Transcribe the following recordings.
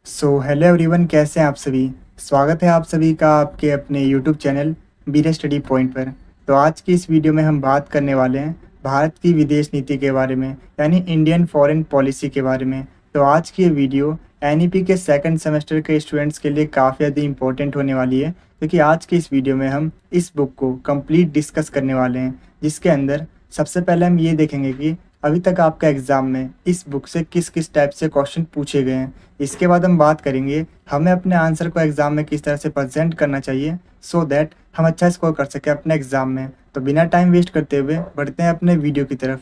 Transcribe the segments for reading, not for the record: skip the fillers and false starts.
Hello everyone, कैसे हैं आप सभी। स्वागत है आप सभी का आपके अपने यूट्यूब चैनल बीरे स्टडी पॉइंट पर। तो आज की इस वीडियो में हम बात करने वाले हैं भारत की विदेश नीति के बारे में, यानी इंडियन फॉरेन पॉलिसी के बारे में। तो आज की ये वीडियो एनईपी के सेकंड सेमेस्टर के स्टूडेंट्स के लिए काफ़ी ज़्यादा इंपॉर्टेंट होने वाली है, क्योंकि आज की इस वीडियो में हम इस बुक को कंप्लीट डिस्कस करने वाले हैं, जिसके अंदर सबसे पहले हम ये देखेंगे कि अभी तक आपका एग्ज़ाम में इस बुक से किस किस टाइप से क्वेश्चन पूछे गए हैं। इसके बाद हम बात करेंगे हमें अपने आंसर को एग्ज़ाम में किस तरह से प्रेजेंट करना चाहिए, सो दैट हम अच्छा स्कोर कर सकें अपने एग्ज़ाम में। तो बिना टाइम वेस्ट करते हुए बढ़ते हैं अपने वीडियो की तरफ।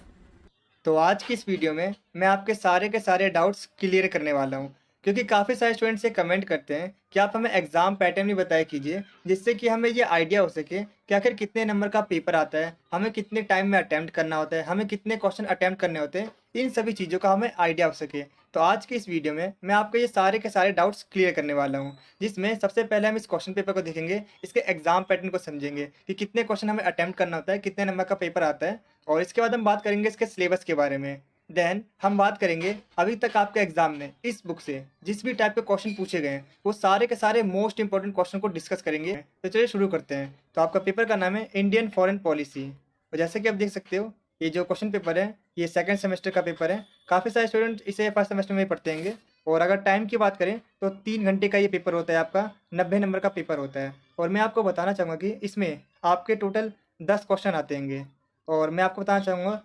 तो आज की इस वीडियो में मैं आपके सारे के सारे डाउट्स क्लियर करने वाला हूँ, क्योंकि काफ़ी सारे स्टूडेंट्स ये कमेंट करते हैं कि आप हमें एग्ज़ाम पैटर्न भी बताया कीजिए, जिससे कि हमें ये आइडिया हो सके कि आखिर कितने नंबर का पेपर आता है, हमें कितने टाइम में अटैम्प्ट करना होता है, हमें कितने क्वेश्चन अटैम्प्ट करने होते हैं, इन सभी चीज़ों का हमें आइडिया हो सके। तो आज की इस वीडियो में मैं आपको ये सारे के सारे डाउट्स क्लियर करने वाला हूँ, जिसमें सबसे पहले हम इस क्वेश्चन पेपर को देखेंगे, इसके एग्जाम पैटर्न को समझेंगे कि कितने क्वेश्चन हमें अटैम्प्ट करना होता है, कितने नंबर का पेपर आता है, और इसके बाद हम बात करेंगे इसके सिलेबस के बारे में। देन हम बात करेंगे अभी तक आपके एग्जाम में इस बुक से जिस भी टाइप के क्वेश्चन पूछे गए हैं, वो सारे के सारे मोस्ट इंपॉर्टेंट क्वेश्चन को डिस्कस करेंगे। तो चलिए शुरू करते हैं। तो आपका पेपर का नाम है इंडियन फॉरेन पॉलिसी, और जैसे कि आप देख सकते हो, ये जो क्वेश्चन पेपर है ये सेकंड सेमेस्टर का पेपर है। काफ़ी सारे स्टूडेंट इसे फर्स्ट सेमेस्टर में ही पढ़ते होंगे। और अगर टाइम की बात करें तो 3 घंटे का ये पेपर होता है, आपका 90 नंबर का पेपर होता है। और मैं आपको बताना चाहूँगा कि इसमें आपके टोटल 10 क्वेश्चन आते होंगे, और मैं आपको बताना चाहूँगा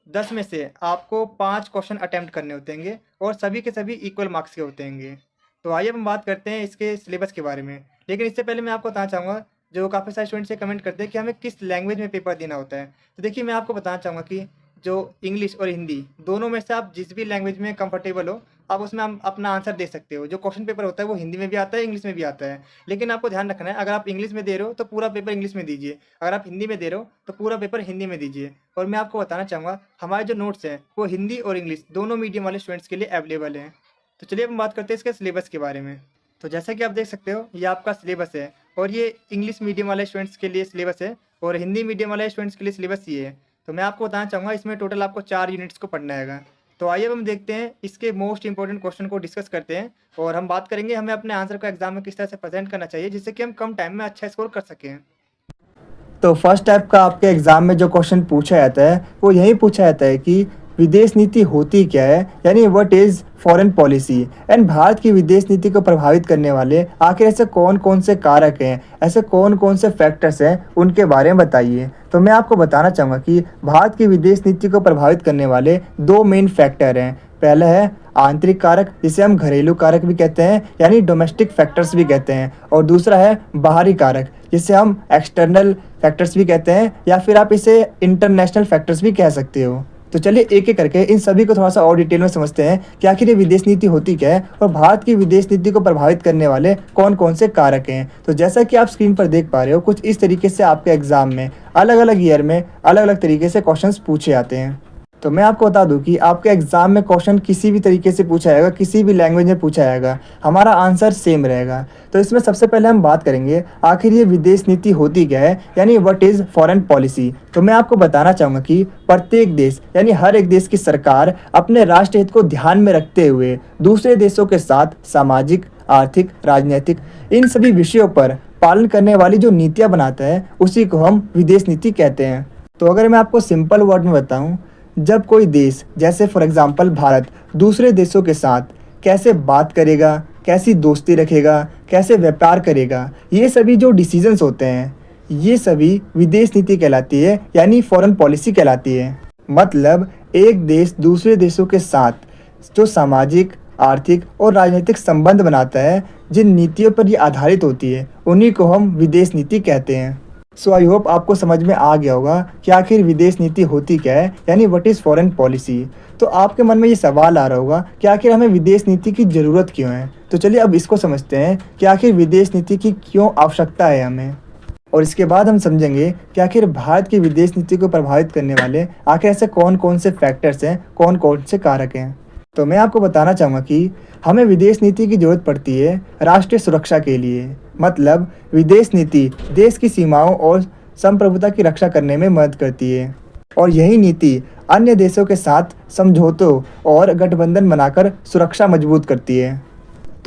10 में से आपको 5 क्वेश्चन अटैम्प्ट करने होते हैं, और सभी के सभी इक्वल मार्क्स के होते हैं। तो आइए हम बात करते हैं इसके सिलेबस के बारे में। लेकिन इससे पहले मैं आपको बताना चाहूँगा, जो काफ़ी सारे स्टूडेंट्स से कमेंट करते हैं कि हमें किस लैंग्वेज में पेपर देना होता है। तो देखिए, मैं आपको बताना चाहूँगा कि जो इंग्लिश और हिंदी दोनों में से आप जिस भी लैंग्वेज में कंफर्टेबल हो, आप उसमें हम अपना आंसर दे सकते हो। जो क्वेश्चन पेपर होता है वो हिंदी में भी आता है, इंग्लिश में भी आता है। लेकिन आपको ध्यान रखना है, अगर आप इंग्लिश में दे रहे हो तो पूरा पेपर इंग्लिश में दीजिए, अगर आप हिंदी में दे रहे हो तो पूरा पेपर हिंदी में दीजिए। और मैं आपको बताना चाहूँगा, हमारे जो नोट्स हैं वो हिंदी और इंग्लिश दोनों मीडियम वाले स्टूडेंट्स के लिए अवेलेबल हैं। तो चलिए हम बात करते हैं इसके सिलेबस के बारे में। तो जैसा कि आप देख सकते हो, ये आपका सिलेबस है, और ये इंग्लिश मीडियम वाले स्टूडेंट्स के लिए सिलेबस है, और हिंदी मीडियम वाले स्टूडेंट्स के लिए सिलेबस ये है। तो मैं आपको बताना चाहूँगा, इसमें टोटल आपको 4 यूनिट्स को पढ़ना है। तो आइए हम देखते हैं इसके मोस्ट इंपॉर्टेंट क्वेश्चन को डिस्कस करते हैं, और हम बात करेंगे हमें अपने आंसर को एग्जाम में किस तरह से प्रेजेंट करना चाहिए, जिससे कि हम कम टाइम में अच्छा स्कोर कर सकें। तो फर्स्ट टाइप का आपके एग्ज़ाम में जो क्वेश्चन पूछा जाता है वो यही पूछा जाता है कि विदेश नीति होती क्या है, यानी what is foreign policy, and Bharat की विदेश नीति को प्रभावित करने वाले आखिर ऐसे कौन कौन से कारक हैं, ऐसे कौन कौन से फैक्टर्स हैं, उनके बारे में बताइए। तो मैं आपको बताना चाहूँगा कि भारत की विदेश नीति को प्रभावित करने वाले 2 मेन फैक्टर हैं। पहला है आंतरिक कारक, जिसे हम घरेलू कारक भी कहते हैं, यानी डोमेस्टिक फैक्टर्स भी कहते हैं, और दूसरा है बाहरी कारक, जिसे हम एक्सटर्नल फैक्टर्स भी कहते हैं, या फिर आप इसे इंटरनेशनल फैक्टर्स भी कह सकते हो। तो चलिए एक एक करके इन सभी को थोड़ा सा और डिटेल में समझते हैं कि आखिर ये विदेश नीति होती क्या है, और भारत की विदेश नीति को प्रभावित करने वाले कौन कौन से कारक हैं। तो जैसा कि आप स्क्रीन पर देख पा रहे हो, कुछ इस तरीके से आपके एग्जाम में अलग अलग ईयर में अलग अलग तरीके से क्वेश्चंस पूछे जाते हैं। तो मैं आपको बता दूं कि आपके एग्ज़ाम में क्वेश्चन किसी भी तरीके से पूछा जाएगा, किसी भी लैंग्वेज में पूछा जाएगा, हमारा आंसर सेम रहेगा। तो इसमें सबसे पहले हम बात करेंगे आखिर ये विदेश नीति होती क्या है, यानी व्हाट इज़ फॉरेन पॉलिसी। तो मैं आपको बताना चाहूँगा कि प्रत्येक देश, यानी हर एक देश की सरकार अपने राष्ट्र हित को ध्यान में रखते हुए दूसरे देशों के साथ सामाजिक, आर्थिक, राजनीतिक, इन सभी विषयों पर पालन करने वाली जो नीतियाँ बनाता है, उसी को हम विदेश नीति कहते हैं। तो अगर मैं आपको सिंपल वर्ड में बताऊँ, जब कोई देश, जैसे फॉर एग्जांपल भारत, दूसरे देशों के साथ कैसे बात करेगा, कैसी दोस्ती रखेगा, कैसे व्यापार करेगा, ये सभी जो डिसीजंस होते हैं, ये सभी विदेश नीति कहलाती है, यानी फॉरेन पॉलिसी कहलाती है। मतलब एक देश दूसरे देशों के साथ जो सामाजिक, आर्थिक और राजनीतिक संबंध बनाता है, जिन नीतियों पर ये आधारित होती है, उन्हीं को हम विदेश नीति कहते हैं। सो आई होप आपको समझ में आ गया होगा कि आखिर विदेश नीति होती क्या है, यानी व्हाट इज़ फॉरेन पॉलिसी। तो आपके मन में ये सवाल आ रहा होगा कि आखिर हमें विदेश नीति की ज़रूरत क्यों है। तो चलिए अब इसको समझते हैं कि आखिर विदेश नीति की क्यों आवश्यकता है हमें, और इसके बाद हम समझेंगे कि आखिर भारत की विदेश नीति को प्रभावित करने वाले आखिर ऐसे कौन कौन से फैक्टर्स हैं, कौन कौन से कारक हैं। तो मैं आपको बताना चाहूँगा कि हमें विदेश नीति की ज़रूरत पड़ती है राष्ट्रीय सुरक्षा के लिए। मतलब विदेश नीति देश की सीमाओं और संप्रभुता की रक्षा करने में मदद करती है, और यही नीति अन्य देशों के साथ समझौतों और गठबंधन बनाकर सुरक्षा मजबूत करती है।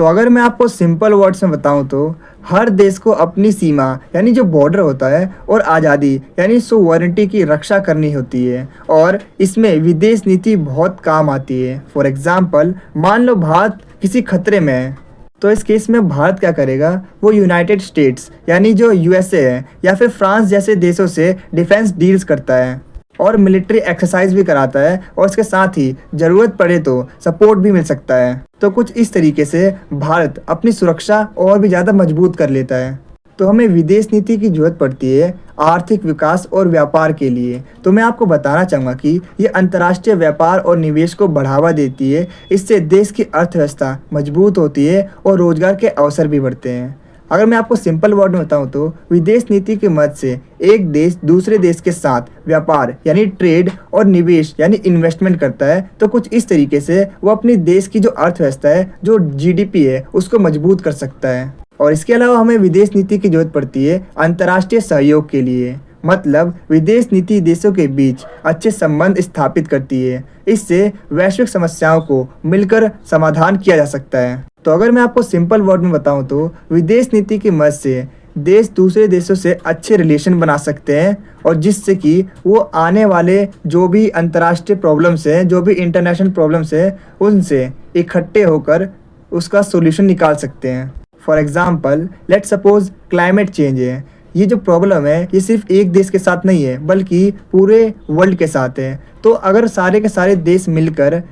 तो अगर मैं आपको सिंपल वर्ड्स में बताऊं तो हर देश को अपनी सीमा यानी जो बॉर्डर होता है और आज़ादी यानी सोवरेनिटी की रक्षा करनी होती है और इसमें विदेश नीति बहुत काम आती है। फॉर एग्जांपल मान लो भारत किसी खतरे में है, तो इस केस में भारत क्या करेगा, वो यूनाइटेड स्टेट्स यानी जो यूएसए है या फिर फ्रांस जैसे देशों से डिफेंस डील्स करता है और मिलिट्री एक्सरसाइज भी कराता है और इसके साथ ही ज़रूरत पड़े तो सपोर्ट भी मिल सकता है। तो कुछ इस तरीके से भारत अपनी सुरक्षा और भी ज़्यादा मजबूत कर लेता है। तो हमें विदेश नीति की जरूरत पड़ती है आर्थिक विकास और व्यापार के लिए। तो मैं आपको बताना चाहूँगा कि ये अंतर्राष्ट्रीय व्यापार और निवेश को बढ़ावा देती है। इससे देश की अर्थव्यवस्था मजबूत होती है और रोजगार के अवसर भी बढ़ते हैं। अगर मैं आपको सिंपल वर्ड में बताऊं तो विदेश नीति के मदद से एक देश दूसरे देश के साथ व्यापार यानी ट्रेड और निवेश यानी इन्वेस्टमेंट करता है। तो कुछ इस तरीके से वो अपनी देश की जो अर्थव्यवस्था है, जो जीडीपी है, उसको मजबूत कर सकता है। और इसके अलावा हमें विदेश नीति की जरूरत पड़ती है अंतर्राष्ट्रीय सहयोग के लिए। मतलब विदेश नीति देशों के बीच अच्छे संबंध स्थापित करती है। इससे वैश्विक समस्याओं को मिलकर समाधान किया जा सकता है। तो अगर मैं आपको सिंपल वर्ड में बताऊं तो विदेश नीति की मदद से देश दूसरे देशों से अच्छे रिलेशन बना सकते हैं और जिससे कि वो आने वाले जो भी अंतर्राष्ट्रीय प्रॉब्लम्स हैं, जो भी इंटरनेशनल प्रॉब्लम्स हैं, उनसे इकट्ठे होकर उसका सोल्यूशन निकाल सकते हैं। For example let suppose climate change है। ये जो प्रॉब्लम है ये सिर्फ एक देश के साथ नहीं है बल्कि पूरे वर्ल्ड के साथ है। तो अगर सारे के सारे देश मिलकर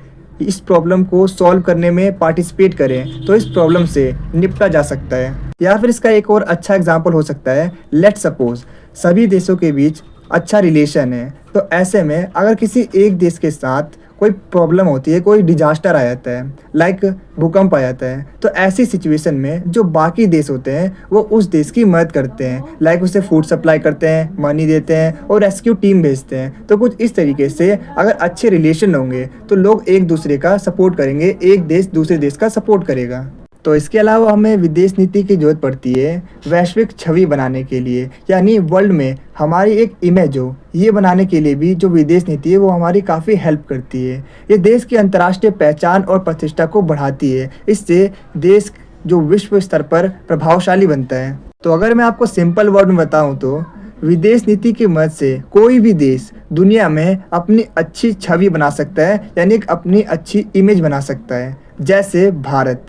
इस प्रॉब्लम को सॉल्व करने में पार्टिसिपेट करें तो इस प्रॉब्लम से निपटा जा सकता है। या फिर इसका एक और अच्छा एग्जांपल हो सकता है, लेट सपोज सभी देशों के बीच अच्छा रिलेशन है। तो ऐसे में अगर किसी एक देश के साथ कोई प्रॉब्लम होती है, कोई डिजास्टर आ जाता है, लाइक भूकंप आ जाता है, तो ऐसी सिचुएशन में जो बाकी देश होते हैं वो उस देश की मदद करते हैं, लाइक उसे फूड सप्लाई करते हैं, मनी देते हैं और रेस्क्यू टीम भेजते हैं। तो कुछ इस तरीके से अगर अच्छे रिलेशन होंगे तो लोग एक दूसरे का सपोर्ट करेंगे, एक देश दूसरे देश का सपोर्ट करेगा। तो इसके अलावा हमें विदेश नीति की जरूरत पड़ती है वैश्विक छवि बनाने के लिए, यानी वर्ल्ड में हमारी एक इमेज हो, ये बनाने के लिए भी जो विदेश नीति है वो हमारी काफ़ी हेल्प करती है। ये देश की अंतर्राष्ट्रीय पहचान और प्रतिष्ठा को बढ़ाती है। इससे देश जो विश्व स्तर पर प्रभावशाली बनता है। तो अगर मैं आपको सिंपल वर्ड में बताऊँ तो विदेश नीति की मदद से कोई भी देश दुनिया में अपनी अच्छी छवि बना सकता है, यानी एक अपनी अच्छी इमेज बना सकता है। जैसे भारत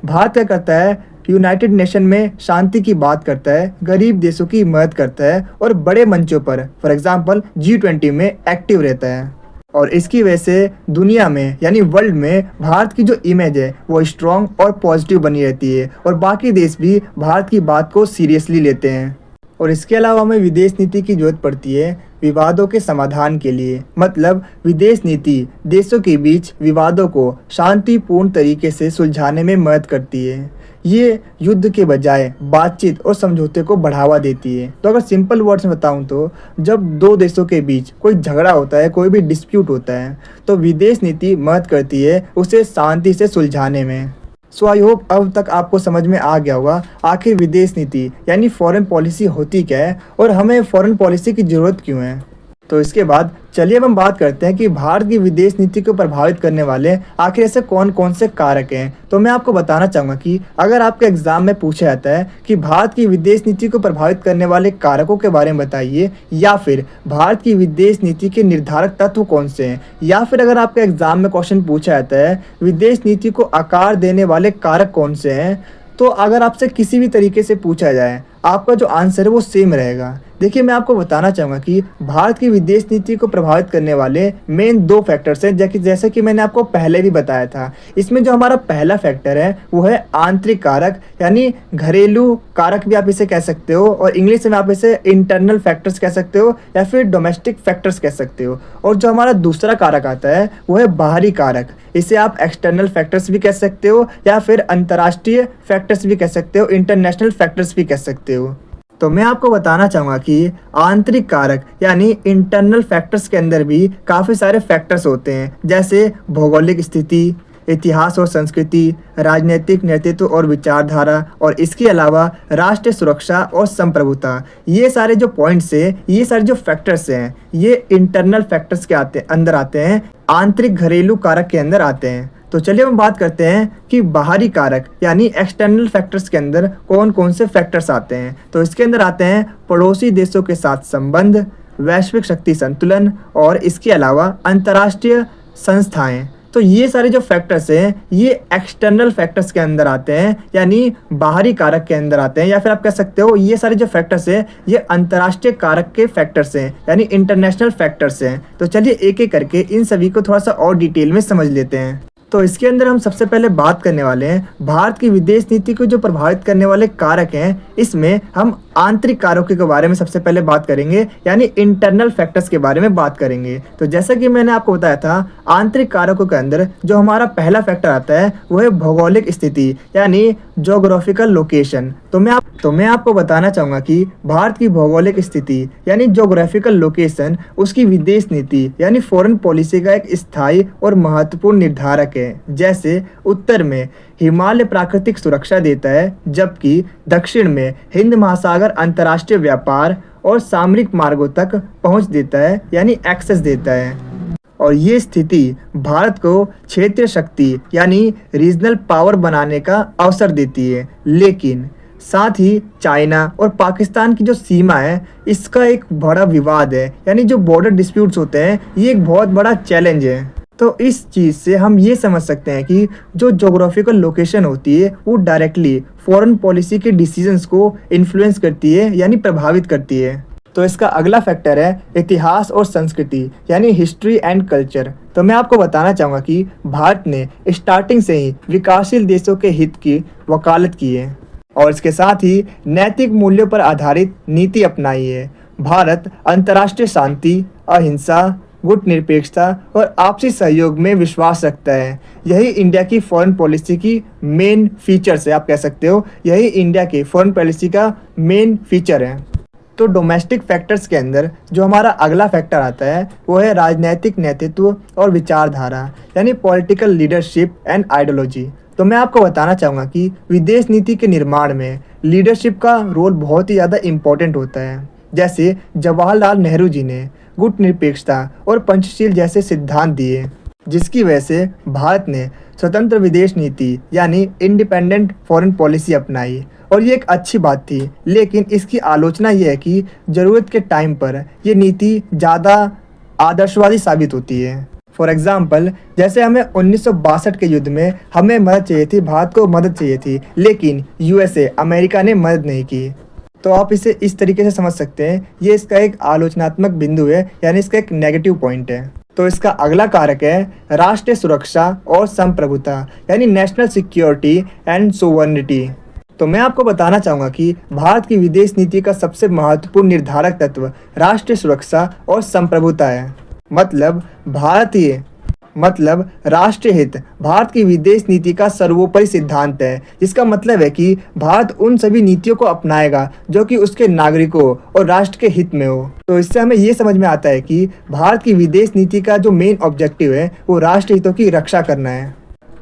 क्या करता है, यूनाइटेड नेशन में शांति की बात करता है, गरीब देशों की मदद करता है और बड़े मंचों पर फॉर एग्जांपल G20 में एक्टिव रहता है। और इसकी वजह से दुनिया में यानी वर्ल्ड में भारत की जो इमेज है वो स्ट्रॉन्ग और पॉजिटिव बनी रहती है और बाकी देश भी भारत की बात को सीरियसली लेते हैं। और इसके अलावा हमें विदेश नीति की जरूरत पड़ती है विवादों के समाधान के लिए। मतलब विदेश नीति देशों के बीच विवादों को शांतिपूर्ण तरीके से सुलझाने में मदद करती है। ये युद्ध के बजाय बातचीत और समझौते को बढ़ावा देती है। तो अगर सिंपल वर्ड्स में बताऊं तो जब दो देशों के बीच कोई झगड़ा होता है, कोई भी डिस्प्यूट होता है, तो विदेश नीति मदद करती है उसे शांति से सुलझाने में। सो आई होप अब तक आपको समझ में आ गया होगा आखिर विदेश नीति यानी फॉरेन पॉलिसी होती क्या है और हमें फॉरेन पॉलिसी की ज़रूरत क्यों है। तो इसके बाद चलिए अब हम बात करते हैं कि भारत की विदेश नीति को प्रभावित करने वाले आखिर ऐसे कौन कौन से कारक हैं। तो मैं आपको बताना चाहूँगा कि अगर आपके एग्जाम में पूछा जाता है कि भारत की विदेश नीति को प्रभावित करने वाले कारकों के बारे में बताइए, या फिर भारत की विदेश नीति के निर्धारक तत्व कौन से हैं, या फिर अगर आपके एग्जाम में क्वेश्चन पूछा जाता है विदेश नीति को आकार देने वाले कारक कौन से हैं, तो अगर आपसे किसी भी तरीके से पूछा जाए आपका जो आंसर है वो सेम रहेगा। देखिए मैं आपको बताना चाहूँगा कि भारत की विदेश नीति को प्रभावित करने वाले मेन दो फैक्टर्स हैं, जैसे कि मैंने आपको पहले भी बताया था। इसमें जो हमारा पहला फैक्टर है वो है आंतरिक कारक, यानी घरेलू कारक भी आप इसे कह सकते हो, और इंग्लिश में आप इसे इंटरनल फैक्टर्स कह सकते हो या फिर डोमेस्टिक फैक्टर्स कह सकते हो। और जो हमारा दूसरा कारक आता है वो है बाहरी कारक, इसे आप एक्सटर्नल फैक्टर्स भी कह सकते हो या फिर अंतर्राष्ट्रीय फैक्टर्स भी कह सकते हो, इंटरनेशनल फैक्टर्स भी कह सकते हो। तो मैं आपको बताना चाहूँगा कि आंतरिक कारक यानी इंटरनल फैक्टर्स के अंदर भी काफ़ी सारे फैक्टर्स होते हैं, जैसे भौगोलिक स्थिति, इतिहास और संस्कृति, राजनीतिक नेतृत्व और विचारधारा, और इसके अलावा राष्ट्रीय सुरक्षा और संप्रभुता। ये सारे जो पॉइंट्स हैं, ये सारे जो फैक्टर्स हैं, ये इंटरनल फैक्टर्स के अंदर आते हैं, आंतरिक घरेलू कारक के अंदर आते हैं। तो चलिए हम बात करते हैं कि बाहरी कारक यानी एक्सटर्नल फैक्टर्स के अंदर कौन कौन से फैक्टर्स आते हैं। तो इसके अंदर आते हैं पड़ोसी देशों के साथ संबंध, वैश्विक शक्ति संतुलन और इसके अलावा अंतर्राष्ट्रीय संस्थाएं। तो ये सारे जो फैक्टर्स हैं ये एक्सटर्नल फैक्टर्स के अंदर आते हैं, यानी बाहरी कारक के अंदर आते हैं, या फिर आप कह सकते हो ये सारे जो फैक्टर्स हैं ये अंतर्राष्ट्रीय कारक के फैक्टर्स हैं, यानी इंटरनेशनल फैक्टर्स हैं। तो चलिए एक एक करके इन सभी को थोड़ा सा और डिटेल में समझ लेते हैं। तो इसके अंदर हम सबसे पहले बात करने वाले हैं भारत की विदेश नीति को जो प्रभावित करने वाले कारक हैं। इसमें हम आंतरिक कारकों के बारे में सबसे पहले बात करेंगे, यानी इंटरनल फैक्टर्स के बारे में बात करेंगे। तो जैसा कि मैंने आपको बताया था, आंतरिक कारकों के अंदर जो हमारा पहला फैक्टर आता है वो है भौगोलिक स्थिति, यानी जोग्राफिकल लोकेशन। तो मैं आपको बताना चाहूँगा कि भारत की भौगोलिक स्थिति यानी जोग्राफिकल लोकेशन उसकी विदेश नीति यानी फॉरेन पॉलिसी का एक स्थायी और महत्वपूर्ण निर्धारक है। जैसे उत्तर में हिमालय प्राकृतिक सुरक्षा देता है, जबकि दक्षिण में हिंद महासागर अंतर्राष्ट्रीय व्यापार और सामरिक मार्गों तक पहुंच देता है, यानी एक्सेस देता है। और ये स्थिति भारत को क्षेत्रीय शक्ति यानी रीजनल पावर बनाने का अवसर देती है। लेकिन साथ ही चाइना और पाकिस्तान की जो सीमा है इसका एक बड़ा विवाद है, यानी जो बॉर्डर डिस्प्यूट्स होते हैं ये एक बहुत बड़ा चैलेंज है। तो इस चीज़ से हम ये समझ सकते हैं कि जो जोग्राफिकल लोकेशन होती है वो डायरेक्टली फॉरेन पॉलिसी के डिसीजंस को इन्फ्लुएंस करती है, यानी प्रभावित करती है। तो इसका अगला फैक्टर है इतिहास और संस्कृति, यानी हिस्ट्री एंड कल्चर। तो मैं आपको बताना चाहूँगा कि भारत ने स्टार्टिंग से ही विकासशील देशों के हित की वकालत की है और इसके साथ ही नैतिक मूल्यों पर आधारित नीति अपनाई है। भारत अंतर्राष्ट्रीय शांति, अहिंसा, गुटनिरपेक्षता और आपसी सहयोग में विश्वास रखता है। यही इंडिया की फॉरेन पॉलिसी की मेन फीचर्स है, आप कह सकते हो यही इंडिया की फॉरेन पॉलिसी का मेन फीचर है। तो डोमेस्टिक फैक्टर्स के अंदर जो हमारा अगला फैक्टर आता है वो है राजनीतिक नेतृत्व और विचारधारा, यानी पॉलिटिकल लीडरशिप एंड आइडियोलॉजी। तो मैं आपको बताना चाहूँगा कि विदेश नीति के निर्माण में लीडरशिप का रोल बहुत ही ज़्यादा इम्पोर्टेंट होता है। जैसे जवाहरलाल नेहरू जी ने गुटनिरपेक्षता और पंचशील जैसे सिद्धांत दिए, जिसकी वजह से भारत ने स्वतंत्र विदेश नीति यानी इंडिपेंडेंट फॉरेन पॉलिसी अपनाई और ये एक अच्छी बात थी। लेकिन इसकी आलोचना ये है कि ज़रूरत के टाइम पर ये नीति ज़्यादा आदर्शवादी साबित होती है। फॉर एग्ज़ाम्पल, जैसे हमें 1962 के युद्ध में हमें मदद चाहिए थी, भारत को मदद चाहिए थी, लेकिन यूएसए अमेरिका ने मदद नहीं की। तो आप इसे इस तरीके से समझ सकते हैं, ये इसका एक आलोचनात्मक बिंदु है, यानी इसका एक नेगेटिव पॉइंट है। तो इसका अगला कारक है राष्ट्रीय सुरक्षा और संप्रभुता, यानी नेशनल सिक्योरिटी एंड सोवरेनिटी। तो मैं आपको बताना चाहूँगा कि भारत की विदेश नीति का सबसे महत्वपूर्ण निर्धारक तत्व राष्ट्रीय सुरक्षा और संप्रभुता है। मतलब राष्ट्रीय हित भारत की विदेश नीति का सर्वोपरि सिद्धांत है, जिसका मतलब है कि भारत उन सभी नीतियों को अपनाएगा जो कि उसके नागरिकों और राष्ट्र के हित में हो। तो इससे हमें ये समझ में आता है कि भारत की विदेश नीति का जो मेन ऑब्जेक्टिव है वो राष्ट्र हितों की रक्षा करना है।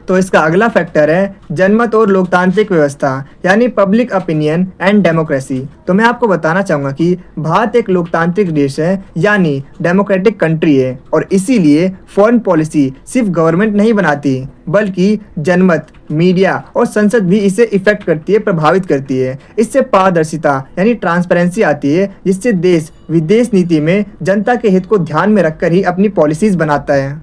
तो इसका अगला फैक्टर है जनमत और लोकतांत्रिक व्यवस्था, यानी पब्लिक ओपिनियन एंड डेमोक्रेसी। तो मैं आपको बताना चाहूँगा कि भारत एक लोकतांत्रिक देश है, यानी डेमोक्रेटिक कंट्री है, और इसीलिए फॉरेन पॉलिसी सिर्फ गवर्नमेंट नहीं बनाती बल्कि जनमत, मीडिया और संसद भी इसे इफेक्ट करती है, प्रभावित करती है। इससे पारदर्शिता यानी ट्रांसपेरेंसी आती है, जिससे देश विदेश नीति में जनता के हित को ध्यान में रखकर ही अपनी पॉलिसीज़ बनाता है।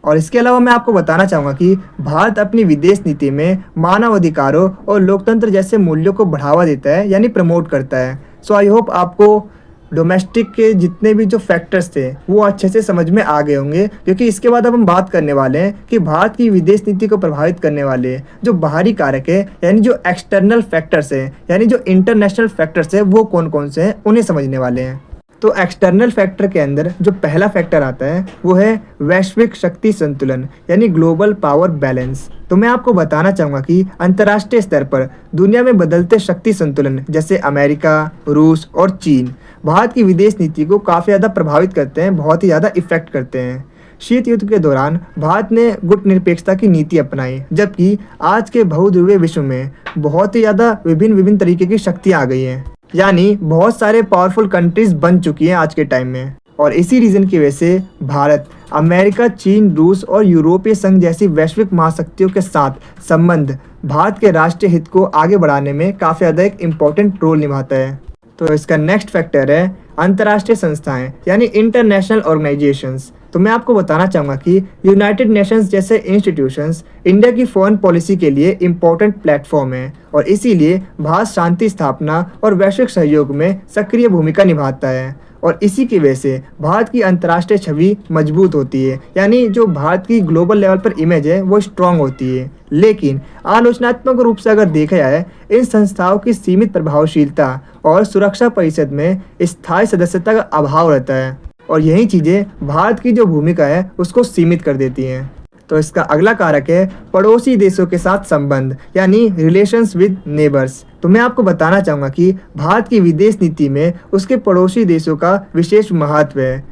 और इसके अलावा मैं आपको बताना चाहूँगा कि भारत अपनी विदेश नीति में मानव अधिकारों और लोकतंत्र जैसे मूल्यों को बढ़ावा देता है, यानी प्रमोट करता है। सो आई होप आपको डोमेस्टिक के जितने भी जो फैक्टर्स थे वो अच्छे से समझ में आ गए होंगे, क्योंकि इसके बाद अब हम बात करने वाले हैं कि भारत की विदेश नीति को प्रभावित करने वाले जो बाहरी कारक है, यानी जो एक्सटर्नल फैक्टर्स हैं, यानी जो इंटरनेशनल फैक्टर्स हैं, वो कौन कौन से हैं उन्हें समझने वाले हैं। तो एक्सटर्नल फैक्टर के अंदर जो पहला फैक्टर आता है वो है वैश्विक शक्ति संतुलन, यानी ग्लोबल पावर बैलेंस। तो मैं आपको बताना चाहूँगा कि अंतर्राष्ट्रीय स्तर पर दुनिया में बदलते शक्ति संतुलन जैसे अमेरिका, रूस और चीन भारत की विदेश नीति को काफ़ी ज़्यादा प्रभावित करते हैं, बहुत ही ज़्यादा इफेक्ट करते हैं। शीत युद्ध के दौरान भारत ने गुटनिरपेक्षता की नीति अपनाई, जबकि आज के बहुध्रुवीय विश्व में बहुत ही ज़्यादा विभिन्न तरीके की शक्तियाँ आ गई हैं, यानी बहुत सारे पावरफुल कंट्रीज बन चुकी हैं आज के टाइम में। और इसी रीज़न की वजह से भारत अमेरिका, चीन, रूस और यूरोपीय संघ जैसी वैश्विक महाशक्तियों के साथ संबंध भारत के राष्ट्रीय हित को आगे बढ़ाने में काफ़ी ज़्यादा एक इम्पोर्टेंट रोल निभाता है। तो इसका नेक्स्ट फैक्टर है अंतर्राष्ट्रीय संस्थाएं यानी इंटरनेशनल ऑर्गेनाइजेशंस। तो मैं आपको बताना चाहूँगा कि यूनाइटेड नेशंस जैसे इंस्टीट्यूशंस इंडिया की फॉरेन पॉलिसी के लिए इम्पोर्टेंट प्लेटफॉर्म है और इसीलिए भारत शांति स्थापना और वैश्विक सहयोग में सक्रिय भूमिका निभाता है और इसी की वजह से भारत की अंतर्राष्ट्रीय छवि मजबूत होती है, यानी जो भारत की ग्लोबल लेवल पर इमेज है वो स्ट्रांग होती है। लेकिन आलोचनात्मक रूप से अगर देखा जाए, इन संस्थाओं की सीमित प्रभावशीलता और सुरक्षा परिषद में स्थायी सदस्यता का अभाव रहता है और यही चीज़ें भारत की जो भूमिका है उसको सीमित कर देती हैं। तो इसका अगला कारक है पड़ोसी देशों के साथ संबंध यानी रिलेशंस विद नेबर्स। तो मैं आपको बताना चाहूँगा कि भारत की विदेश नीति में उसके पड़ोसी देशों का विशेष महत्व है।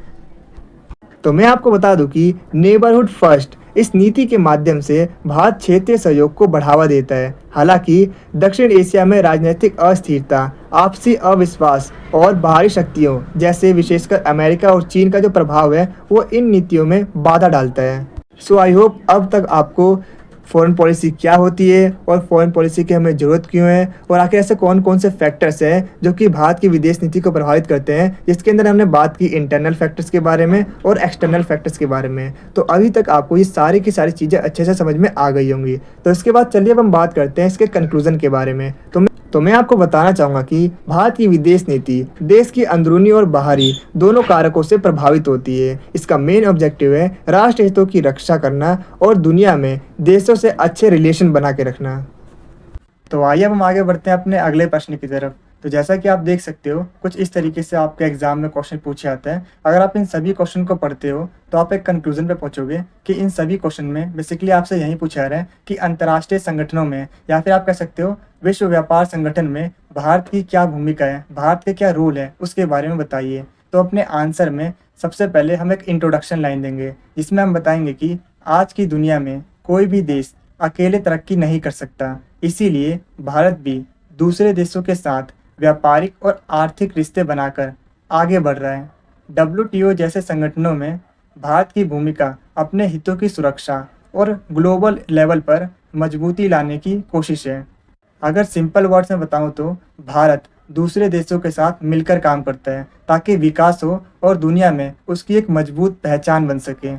तो मैं आपको बता दूं कि नेबरहुड फर्स्ट इस नीति के माध्यम से भारत क्षेत्रीय सहयोग को बढ़ावा देता है। हालांकि दक्षिण एशिया में राजनीतिक अस्थिरता, आपसी अविश्वास और बाहरी शक्तियों जैसे विशेषकर अमेरिका और चीन का जो प्रभाव है वो इन नीतियों में बाधा डालता है। सो आई होप अब तक आपको फॉरेन पॉलिसी क्या होती है और फॉरेन पॉलिसी की हमें ज़रूरत क्यों है और आखिर ऐसे कौन कौन से फैक्टर्स हैं जो कि भारत की विदेश नीति को प्रभावित करते हैं, जिसके अंदर हमने बात की इंटरनल फैक्टर्स के बारे में और एक्सटर्नल फैक्टर्स के बारे में। तो अभी तक आपको ये सारी की सारी चीज़ें अच्छे से समझ में आ गई होंगी। तो इसके बाद चलिए अब हम बात करते हैं इसके कंक्लूजन के बारे में। तो मैं आपको बताना चाहूँगा कि भारत की विदेश नीति देश की अंदरूनी और बाहरी दोनों कारकों से प्रभावित होती है। इसका मेन ऑब्जेक्टिव है राष्ट्र हितों की रक्षा करना और दुनिया में देशों से अच्छे रिलेशन बना के रखना। तो आइए अब हम आगे बढ़ते हैं अपने अगले प्रश्न की तरफ। तो जैसा कि आप देख सकते हो, कुछ इस तरीके से आपके एग्जाम में क्वेश्चन पूछे जाते हैं। अगर आप इन सभी क्वेश्चन को पढ़ते हो तो आप एक कंक्लूजन पे पहुंचोगे कि इन सभी क्वेश्चन में बेसिकली आपसे यही पूछा जा रहा है कि अंतर्राष्ट्रीय संगठनों में या फिर आप कह सकते हो विश्व व्यापार संगठन में भारत की क्या भूमिका है, भारत के क्या रोल है, उसके बारे में बताइए। तो अपने आंसर में सबसे पहले हम एक इंट्रोडक्शन लाइन देंगे जिसमें हम बताएंगे कि आज की दुनिया में कोई भी देश अकेले तरक्की नहीं कर सकता, इसीलिए भारत भी दूसरे देशों के साथ व्यापारिक और आर्थिक रिश्ते बनाकर आगे बढ़ रहा है। WTO जैसे संगठनों में भारत की भूमिका अपने हितों की सुरक्षा और ग्लोबल लेवल पर मजबूती लाने की कोशिश है। अगर सिंपल वर्ड्स में बताऊं तो भारत दूसरे देशों के साथ मिलकर काम करता है ताकि विकास हो और दुनिया में उसकी एक मजबूत पहचान बन सके।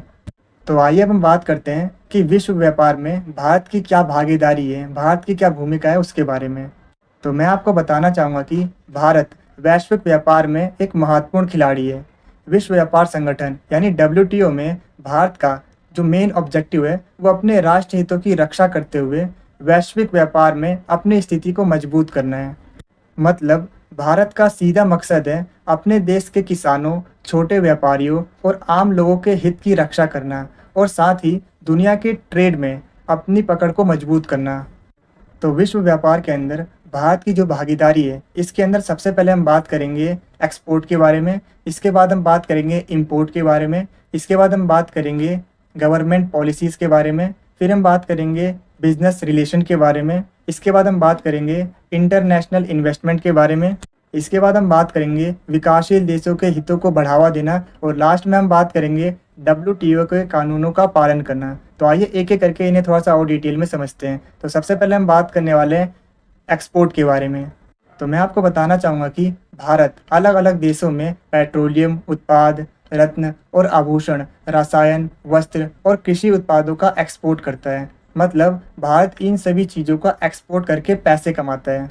तो आइए अब हम बात करते हैं कि विश्व व्यापार में भारत की क्या भागीदारी है, भारत की क्या भूमिका है उसके बारे में। तो मैं आपको बताना चाहूँगा कि भारत वैश्विक व्यापार में एक महत्वपूर्ण खिलाड़ी है। विश्व व्यापार संगठन यानी WTO में भारत का जो मेन ऑब्जेक्टिव है वो अपने राष्ट्र हितों की रक्षा करते हुए वैश्विक व्यापार में अपनी स्थिति को मजबूत करना है। मतलब भारत का सीधा मकसद है अपने देश के किसानों, छोटे व्यापारियों और आम लोगों के हित की रक्षा करना और साथ ही दुनिया के ट्रेड में अपनी पकड़ को मजबूत करना। तो विश्व व्यापार के अंदर भारत की जो भागीदारी है, इसके अंदर सबसे पहले हम बात करेंगे एक्सपोर्ट के बारे में, इसके बाद हम बात करेंगे इंपोर्ट के बारे में, इसके बाद हम बात करेंगे गवर्नमेंट पॉलिसीज़ के बारे में, फिर हम बात करेंगे बिजनेस रिलेशन के बारे में, इसके बाद हम बात करेंगे इंटरनेशनल इन्वेस्टमेंट के बारे में, इसके बाद हम बात करेंगे विकासशील देशों के हितों को बढ़ावा देना और लास्ट में हम बात करेंगे WTO के कानूनों का पालन करना। तो आइए एक एक करके इन्हें थोड़ा सा और डिटेल में समझते हैं। तो सबसे पहले हम बात करने वाले हैं एक्सपोर्ट के बारे में। तो मैं आपको बताना चाहूँगा कि भारत अलग अलग देशों में पेट्रोलियम उत्पाद, रत्न और आभूषण, रसायन, वस्त्र और कृषि उत्पादों का एक्सपोर्ट करता है। मतलब भारत इन सभी चीज़ों का एक्सपोर्ट करके पैसे कमाता है।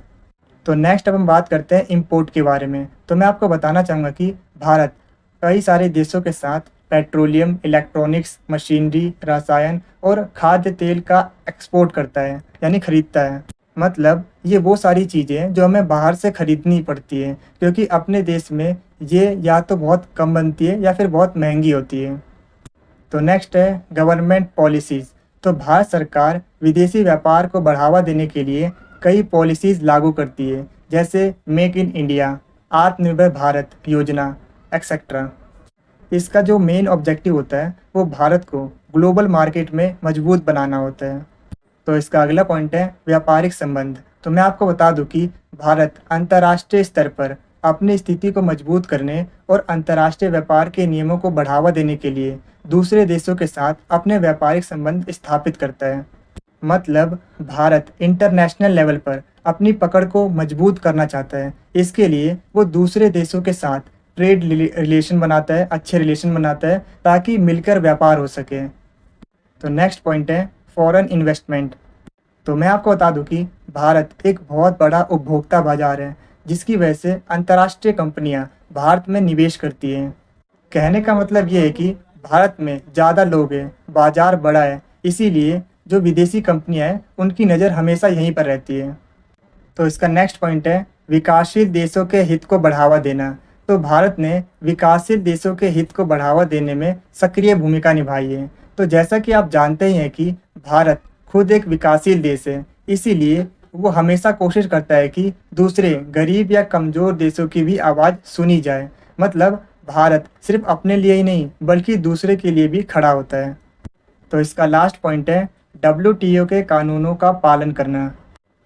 तो नेक्स्ट अब हम बात करते हैं इंपोर्ट के बारे में। तो मैं आपको बताना चाहूँगा कि भारत कई सारे देशों के साथ पेट्रोलियम, इलेक्ट्रॉनिक्स, मशीनरी, रसायन और खाद्य तेल का एक्सपोर्ट करता है यानी खरीदता है। मतलब ये वो सारी चीज़ें जो हमें बाहर से खरीदनी पड़ती है क्योंकि अपने देश में ये या तो बहुत कम बनती है या फिर बहुत महंगी होती है। तो नेक्स्ट है गवर्नमेंट पॉलिसीज़। तो भारत सरकार विदेशी व्यापार को बढ़ावा देने के लिए कई पॉलिसीज़ लागू करती है, जैसे मेक इन इंडिया, आत्मनिर्भर भारत योजना एक्सेट्रा। इसका जो मेन ऑब्जेक्टिव होता है वो भारत को ग्लोबल मार्केट में मजबूत बनाना होता है। तो इसका अगला पॉइंट है व्यापारिक संबंध। तो मैं आपको बता दूं कि भारत अंतर्राष्ट्रीय स्तर पर अपनी स्थिति को मजबूत करने और अंतर्राष्ट्रीय व्यापार के नियमों को बढ़ावा देने के लिए दूसरे देशों के साथ अपने व्यापारिक संबंध स्थापित करता है। मतलब भारत इंटरनेशनल लेवल पर अपनी पकड़ को मजबूत करना चाहता है। इसके लिए वो दूसरे देशों के साथ ट्रेड रिलेशन बनाता है, अच्छे रिलेशन बनाता है, ताकि मिलकर व्यापार हो सके। तो नेक्स्ट पॉइंट है फॉरेन इन्वेस्टमेंट। तो मैं आपको बता दूं कि भारत एक बहुत बड़ा उपभोक्ता बाजार है, जिसकी वजह से अंतर्राष्ट्रीय कंपनियां भारत में निवेश करती हैं। कहने का मतलब ये है कि भारत में ज़्यादा लोग हैं, बाजार बड़ा है, इसीलिए जो विदेशी कंपनियां हैं उनकी नज़र हमेशा यहीं पर रहती है। तो इसका नेक्स्ट पॉइंट है विकासशील देशों के हित को बढ़ावा देना। तो भारत ने विकासशील देशों के हित को बढ़ावा देने में सक्रिय भूमिका निभाई है। तो जैसा कि आप जानते ही हैं कि भारत खुद एक विकासशील देश है, इसीलिए वो हमेशा कोशिश करता है कि दूसरे गरीब या कमज़ोर देशों की भी आवाज़ सुनी जाए। मतलब भारत सिर्फ अपने लिए ही नहीं बल्कि दूसरे के लिए भी खड़ा होता है। तो इसका लास्ट पॉइंट है WTO के कानूनों का पालन करना।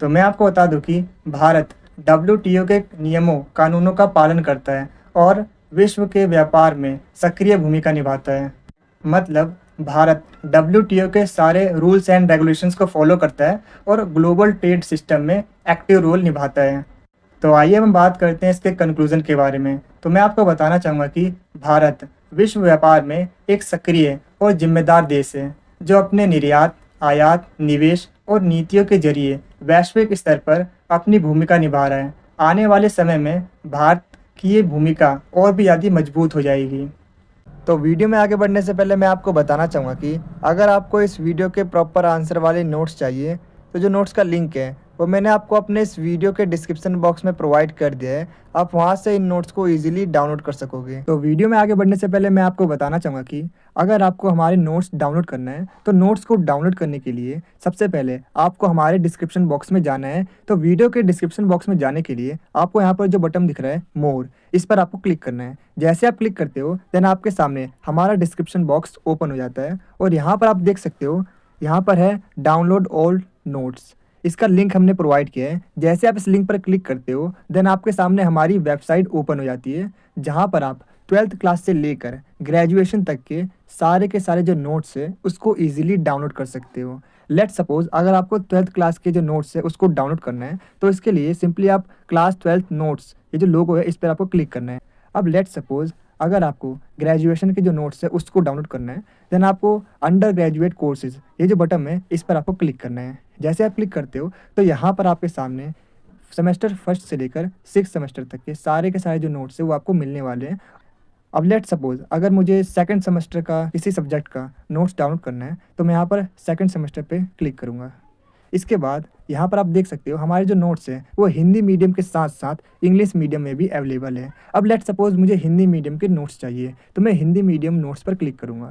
तो मैं आपको बता दूं कि भारत WTO के नियमों कानूनों का पालन करता है और विश्व के व्यापार में सक्रिय भूमिका निभाता है। मतलब भारत WTO के सारे रूल्स एंड रेगुलेशंस को फॉलो करता है और ग्लोबल ट्रेड सिस्टम में एक्टिव रोल निभाता है। तो आइए हम बात करते हैं इसके कंक्लूजन के बारे में। तो मैं आपको बताना चाहूँगा कि भारत विश्व व्यापार में एक सक्रिय और जिम्मेदार देश है, जो अपने निर्यात, आयात, निवेश और नीतियों के जरिए वैश्विक स्तर पर अपनी भूमिका निभा रहा है। आने वाले समय में भारत की ये भूमिका और भी ज़्यादा मजबूत हो जाएगी। तो वीडियो में आगे बढ़ने से पहले मैं आपको बताना चाहूँगा कि अगर आपको इस वीडियो के प्रॉपर आंसर वाले नोट्स चाहिए तो जो नोट्स का लिंक है वो मैंने आपको अपने इस वीडियो के डिस्क्रिप्शन बॉक्स में प्रोवाइड कर दिया है। आप वहां से इन नोट्स को इजीली डाउनलोड कर सकोगे। तो वीडियो में आगे बढ़ने से पहले मैं आपको बताना चाहूँगा कि अगर आपको हमारे नोट्स डाउनलोड करना है तो नोट्स को डाउनलोड करने के लिए सबसे पहले आपको हमारे डिस्क्रिप्शन बॉक्स में जाना है। तो वीडियो के डिस्क्रिप्शन बॉक्स में जाने के लिए आपको यहाँ पर जो बटन दिख रहा है मोर, इस पर आपको क्लिक करना है। जैसे आप क्लिक करते हो देन आपके सामने हमारा डिस्क्रिप्शन बॉक्स ओपन हो जाता है और यहाँ पर आप देख सकते हो, यहाँ पर है डाउनलोड ऑल नोट्स। इसका लिंक हमने प्रोवाइड किया है। जैसे आप इस लिंक पर क्लिक करते हो देन आपके सामने हमारी वेबसाइट ओपन हो जाती है, जहाँ पर आप 12th क्लास से लेकर ग्रेजुएशन तक के सारे जो नोट्स है उसको इजीली डाउनलोड कर सकते हो। लेट सपोज अगर आपको 12th क्लास के जो नोट्स है उसको डाउनलोड करना है तो इसके लिए सिंपली आप क्लास 12th नोट्स, ये जो लोगो है इस पर आपको क्लिक करना है। अब लेट सपोज अगर आपको ग्रेजुएशन के जो नोट्स है उसको डाउनलोड करना है देन आपको अंडर ग्रेजुएट कोर्सेज, ये जो बटन है इस पर आपको क्लिक करना है। जैसे आप क्लिक करते हो तो यहाँ पर आपके सामने सेमेस्टर फर्स्ट से लेकर 6th सेमेस्टर तक के सारे जो नोट्स है वो आपको मिलने वाले हैं। अब लेट सपोज अगर मुझे 2nd सेमेस्टर का किसी सब्जेक्ट का नोट्स डाउनलोड करना है तो मैं यहाँ पर 2nd सेमेस्टर पे क्लिक करूँगा। इसके बाद यहाँ पर आप देख सकते हो हमारे जो नोट्स हैं वो हिंदी मीडियम के साथ साथ इंग्लिश मीडियम में भी अवेलेबल है। अब लेट सपोज मुझे हिंदी मीडियम के नोट्स चाहिए तो मैं हिंदी मीडियम नोट्स पर क्लिक करूँगा।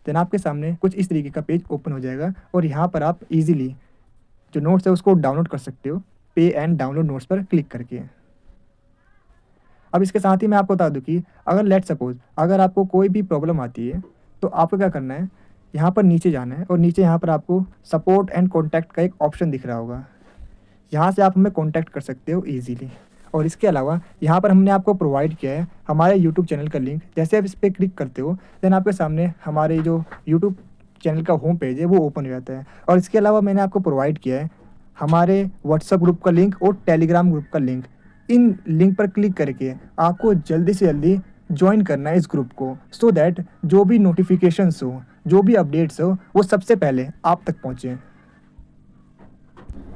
देन आपके सामने कुछ इस तरीके का पेज ओपन हो जाएगा और यहाँ पर आप इजीली जो नोट्स है उसको डाउनलोड कर सकते हो पे एंड डाउनलोड नोट्स पर क्लिक करके। अब इसके साथ ही मैं आपको बता दूं कि अगर लेट सपोज अगर आपको कोई भी प्रॉब्लम आती है तो आपको क्या करना है, यहाँ पर नीचे जाना है और नीचे यहाँ पर आपको सपोर्ट एंड कॉन्टैक्ट का एक ऑप्शन दिख रहा होगा। यहाँ से आप हमें कॉन्टैक्ट कर सकते हो ईजीली। और इसके अलावा यहाँ पर हमने आपको प्रोवाइड किया है हमारे यूट्यूब चैनल का लिंक। जैसे आप इस पर क्लिक करते हो देन आपके सामने हमारे जो यूट्यूब चैनल का होम पेज है वो ओपन हो जाता है। और इसके अलावा मैंने आपको प्रोवाइड किया है हमारे व्हाट्सएप ग्रुप का लिंक और टेलीग्राम ग्रुप का लिंक। इन लिंक पर क्लिक करके आपको जल्दी से जल्दी ज्वाइन करना है इस ग्रुप को, सो दैट जो भी नोटिफिकेशंस हो, जो भी अपडेट्स हो, वो सबसे पहले आप तक पहुँचे।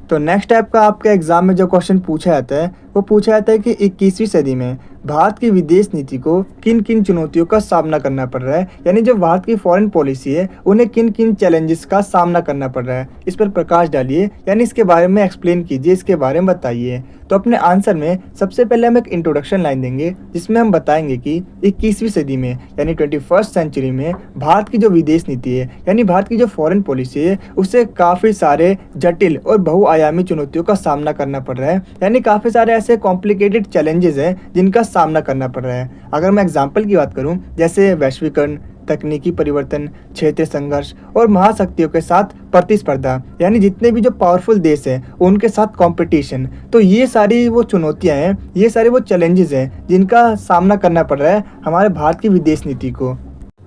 तो नेक्स्ट टाइप का आपके एग्जाम में जो क्वेश्चन पूछा जाता है वो पूछा जाता है कि 21वीं सदी में भारत की विदेश नीति को किन किन चुनौतियों का सामना करना पड़ रहा है, यानी जो भारत की फॉरेन पॉलिसी है उन्हें किन किन चैलेंजेस का सामना करना पड़ रहा है। इस पर प्रकाश डालिए, यानी इसके बारे में एक्सप्लेन कीजिए, इसके बारे में बताइए। तो अपने आंसर में सबसे पहले हम एक इंट्रोडक्शन लाइन देंगे जिसमें हम बताएंगे कि 21वीं सदी में यानी 21st सेंचुरी में भारत की जो विदेश नीति है यानी भारत की जो फॉरेन पॉलिसी है उसे काफ़ी सारे जटिल और बहुआयामी चुनौतियों का सामना करना पड़ रहा है, यानी काफ़ी सारे ऐसे कॉम्प्लिकेटेड चैलेंजेस हैं जिनका सामना करना पड़ रहा है। अगर मैं एग्जाम्पल की बात करूँ जैसे वैश्वीकरण, तकनीकी परिवर्तन, क्षेत्रीय संघर्ष और महाशक्तियों के साथ प्रतिस्पर्धा, यानी जितने भी जो पावरफुल देश हैं उनके साथ कंपटीशन। तो ये सारी वो चुनौतियां हैं, ये सारे वो चैलेंजेस हैं जिनका सामना करना पड़ रहा है हमारे भारत की विदेश नीति को।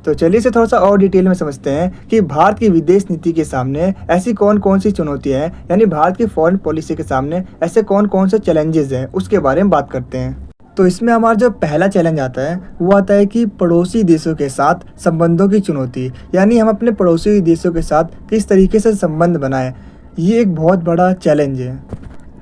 तो चलिए इसे थोड़ा सा और डिटेल में समझते हैं कि भारत की विदेश नीति के सामने ऐसी कौन कौन सी चुनौतियां हैं, यानी भारत की फॉरेन पॉलिसी के सामने ऐसे कौन कौन से चैलेंजेस हैं, उसके बारे में बात करते हैं। तो इसमें हमारा जो पहला चैलेंज आता है वो आता है कि पड़ोसी देशों के साथ संबंधों की चुनौती, यानी हम अपने पड़ोसी देशों के साथ किस तरीके से संबंध बनाएं। ये एक बहुत बड़ा चैलेंज है।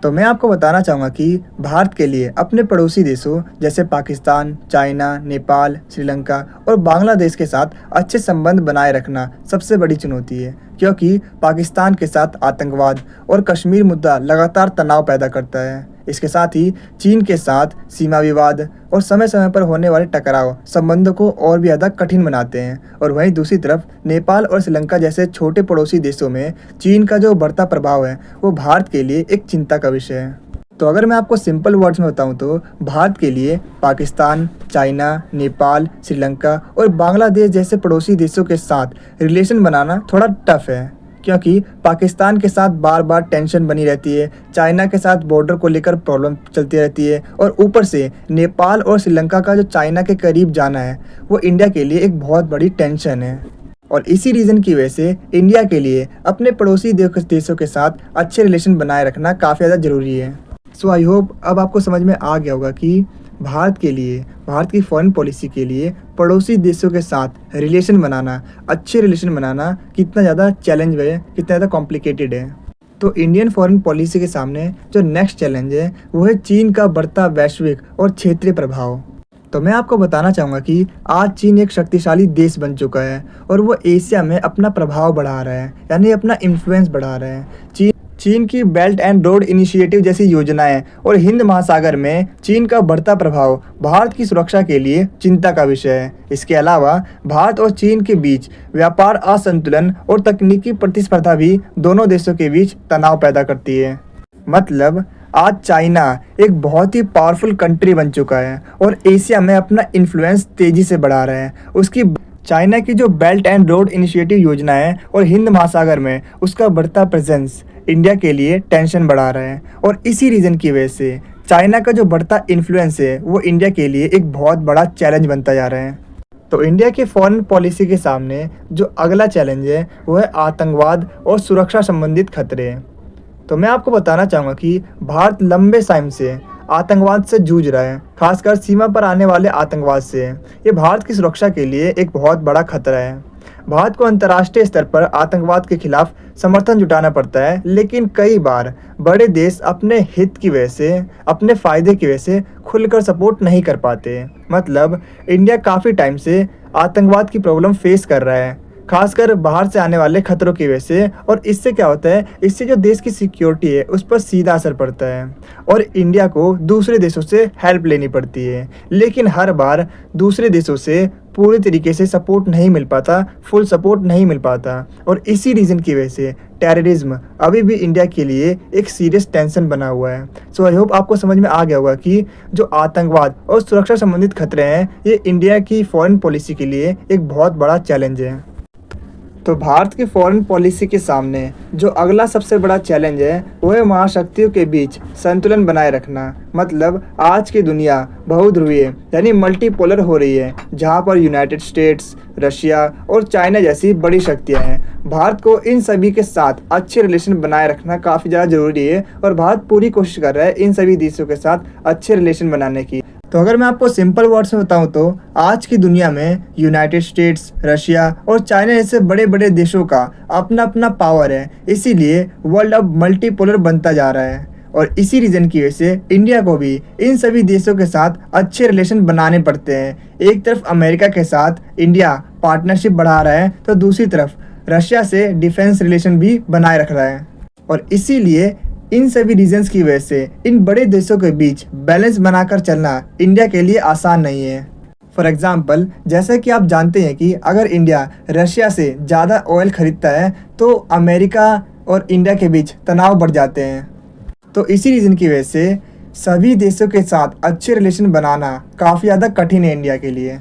तो मैं आपको बताना चाहूँगा कि भारत के लिए अपने पड़ोसी देशों जैसे पाकिस्तान, चाइना, नेपाल, श्रीलंका और बांग्लादेश के साथ अच्छे संबंध बनाए रखना सबसे बड़ी चुनौती है, क्योंकि पाकिस्तान के साथ आतंकवाद और कश्मीर मुद्दा लगातार तनाव पैदा करता है। इसके साथ ही चीन के साथ सीमा विवाद और समय समय पर होने वाले टकराव संबंधों को और भी ज़्यादा कठिन बनाते हैं। और वहीं दूसरी तरफ नेपाल और श्रीलंका जैसे छोटे पड़ोसी देशों में चीन का जो बढ़ता प्रभाव है वो भारत के लिए एक चिंता का विषय है। तो अगर मैं आपको सिंपल वर्ड्स में बताऊं तो भारत के लिए पाकिस्तान, चाइना, नेपाल, श्रीलंका और बांग्लादेश जैसे पड़ोसी देशों के साथ रिलेशन बनाना थोड़ा टफ है, क्योंकि पाकिस्तान के साथ बार बार टेंशन बनी रहती है, चाइना के साथ बॉर्डर को लेकर प्रॉब्लम चलती रहती है, और ऊपर से नेपाल और श्रीलंका का जो चाइना के करीब जाना है वो इंडिया के लिए एक बहुत बड़ी टेंशन है। और इसी रीज़न की वजह से इंडिया के लिए अपने पड़ोसी देशों के साथ अच्छे रिलेशन बनाए रखना काफ़ी ज़्यादा ज़रूरी है। सो आई होप अब आपको समझ में आ गया होगा कि भारत के लिए, भारत की फॉरेन पॉलिसी के लिए पड़ोसी देशों के साथ रिलेशन बनाना, अच्छे रिलेशन बनाना कितना ज़्यादा चैलेंज है, कितना ज़्यादा कॉम्प्लिकेटेड है। तो इंडियन फॉरेन पॉलिसी के सामने जो नेक्स्ट चैलेंज है वो है चीन का बढ़ता वैश्विक और क्षेत्रीय प्रभाव। तो मैं आपको बताना चाहूँगा कि आज चीन एक शक्तिशाली देश बन चुका है और वो एशिया में अपना प्रभाव बढ़ा रहा है, यानी अपना इन्फ्लुएंस बढ़ा रहा है। चीन की बेल्ट एंड रोड इनिशिएटिव जैसी योजनाएं और हिंद महासागर में चीन का बढ़ता प्रभाव भारत की सुरक्षा के लिए चिंता का विषय है। इसके अलावा भारत और चीन के बीच व्यापार असंतुलन और तकनीकी प्रतिस्पर्धा भी दोनों देशों के बीच तनाव पैदा करती है। मतलब आज चाइना एक बहुत ही पावरफुल कंट्री बन चुका है और एशिया में अपना इन्फ्लुएंस तेजी से बढ़ा रहा है। उसकी चाइना की जो बेल्ट एंड रोड इनिशिएटिव योजना है और हिंद महासागर में उसका बढ़ता प्रेजेंस इंडिया के लिए टेंशन बढ़ा रहा है। और इसी रीज़न की वजह से चाइना का जो बढ़ता इन्फ्लुएंस है वो इंडिया के लिए एक बहुत बड़ा चैलेंज बनता जा रहा है। तो इंडिया की फॉरेन पॉलिसी के सामने जो अगला चैलेंज है वो है आतंकवाद और सुरक्षा संबंधित खतरे। तो मैं आपको बताना चाहूँगा कि भारत लंबे टाइम से आतंकवाद से जूझ रहा है, खासकर सीमा पर आने वाले आतंकवाद से। ये भारत की सुरक्षा के लिए एक बहुत बड़ा खतरा है। भारत को अंतर्राष्ट्रीय स्तर पर आतंकवाद के खिलाफ समर्थन जुटाना पड़ता है, लेकिन कई बार बड़े देश अपने हित की वजह से, अपने फ़ायदे की वजह से खुलकर सपोर्ट नहीं कर पाते। मतलब इंडिया काफ़ी टाइम से आतंकवाद की प्रॉब्लम फेस कर रहा है, खासकर बाहर से आने वाले खतरों की वजह से। और इससे क्या होता है, इससे जो देश की सिक्योरिटी है उस पर सीधा असर पड़ता है और इंडिया को दूसरे देशों से हेल्प लेनी पड़ती है। लेकिन हर बार दूसरे देशों से पूरी तरीके से सपोर्ट नहीं मिल पाता, फुल सपोर्ट नहीं मिल पाता। और इसी रीज़न की वजह से टेररिज्म अभी भी इंडिया के लिए एक सीरियस टेंशन बना हुआ है। सो आई होप आपको समझ में आ गया होगा कि जो आतंकवाद और सुरक्षा संबंधित खतरे हैं ये इंडिया की फॉरेन पॉलिसी के लिए एक बहुत बड़ा चैलेंज है। तो भारत की फॉरेन पॉलिसी के सामने जो अगला सबसे बड़ा चैलेंज है वो है महाशक्तियों के बीच संतुलन बनाए रखना। मतलब आज की दुनिया बहुध्रुवीय यानी मल्टीपोलर हो रही है, जहां पर यूनाइटेड स्टेट्स, रशिया और चाइना जैसी बड़ी शक्तियां हैं। भारत को इन सभी के साथ अच्छे रिलेशन बनाए रखना काफ़ी ज़्यादा ज़रूरी है और भारत पूरी कोशिश कर रहा है इन सभी देशों के साथ अच्छे रिलेशन बनाने की। तो अगर मैं आपको सिंपल वर्ड्स में बताऊं तो आज की दुनिया में यूनाइटेड स्टेट्स, रशिया और चाइना जैसे बड़े बड़े देशों का अपना अपना पावर है, इसीलिए वर्ल्ड अब मल्टीपोलर बनता जा रहा है। और इसी रीज़न की वजह से इंडिया को भी इन सभी देशों के साथ अच्छे रिलेशन बनाने पड़ते हैं। एक तरफ अमेरिका के साथ इंडिया पार्टनरशिप बढ़ा रहा है तो दूसरी तरफ रशिया से डिफेंस रिलेशन भी बनाए रख रहा है। और इसीलिए इन सभी रीजंस की वजह से इन बड़े देशों के बीच बैलेंस बनाकर चलना इंडिया के लिए आसान नहीं है। फॉर एग्जांपल, जैसा कि आप जानते हैं कि अगर इंडिया रशिया से ज़्यादा ऑयल खरीदता है तो अमेरिका और इंडिया के बीच तनाव बढ़ जाते हैं। तो इसी रीज़न की वजह से सभी देशों के साथ अच्छे रिलेशन बनाना काफ़ी ज़्यादा कठिन है इंडिया के लिए।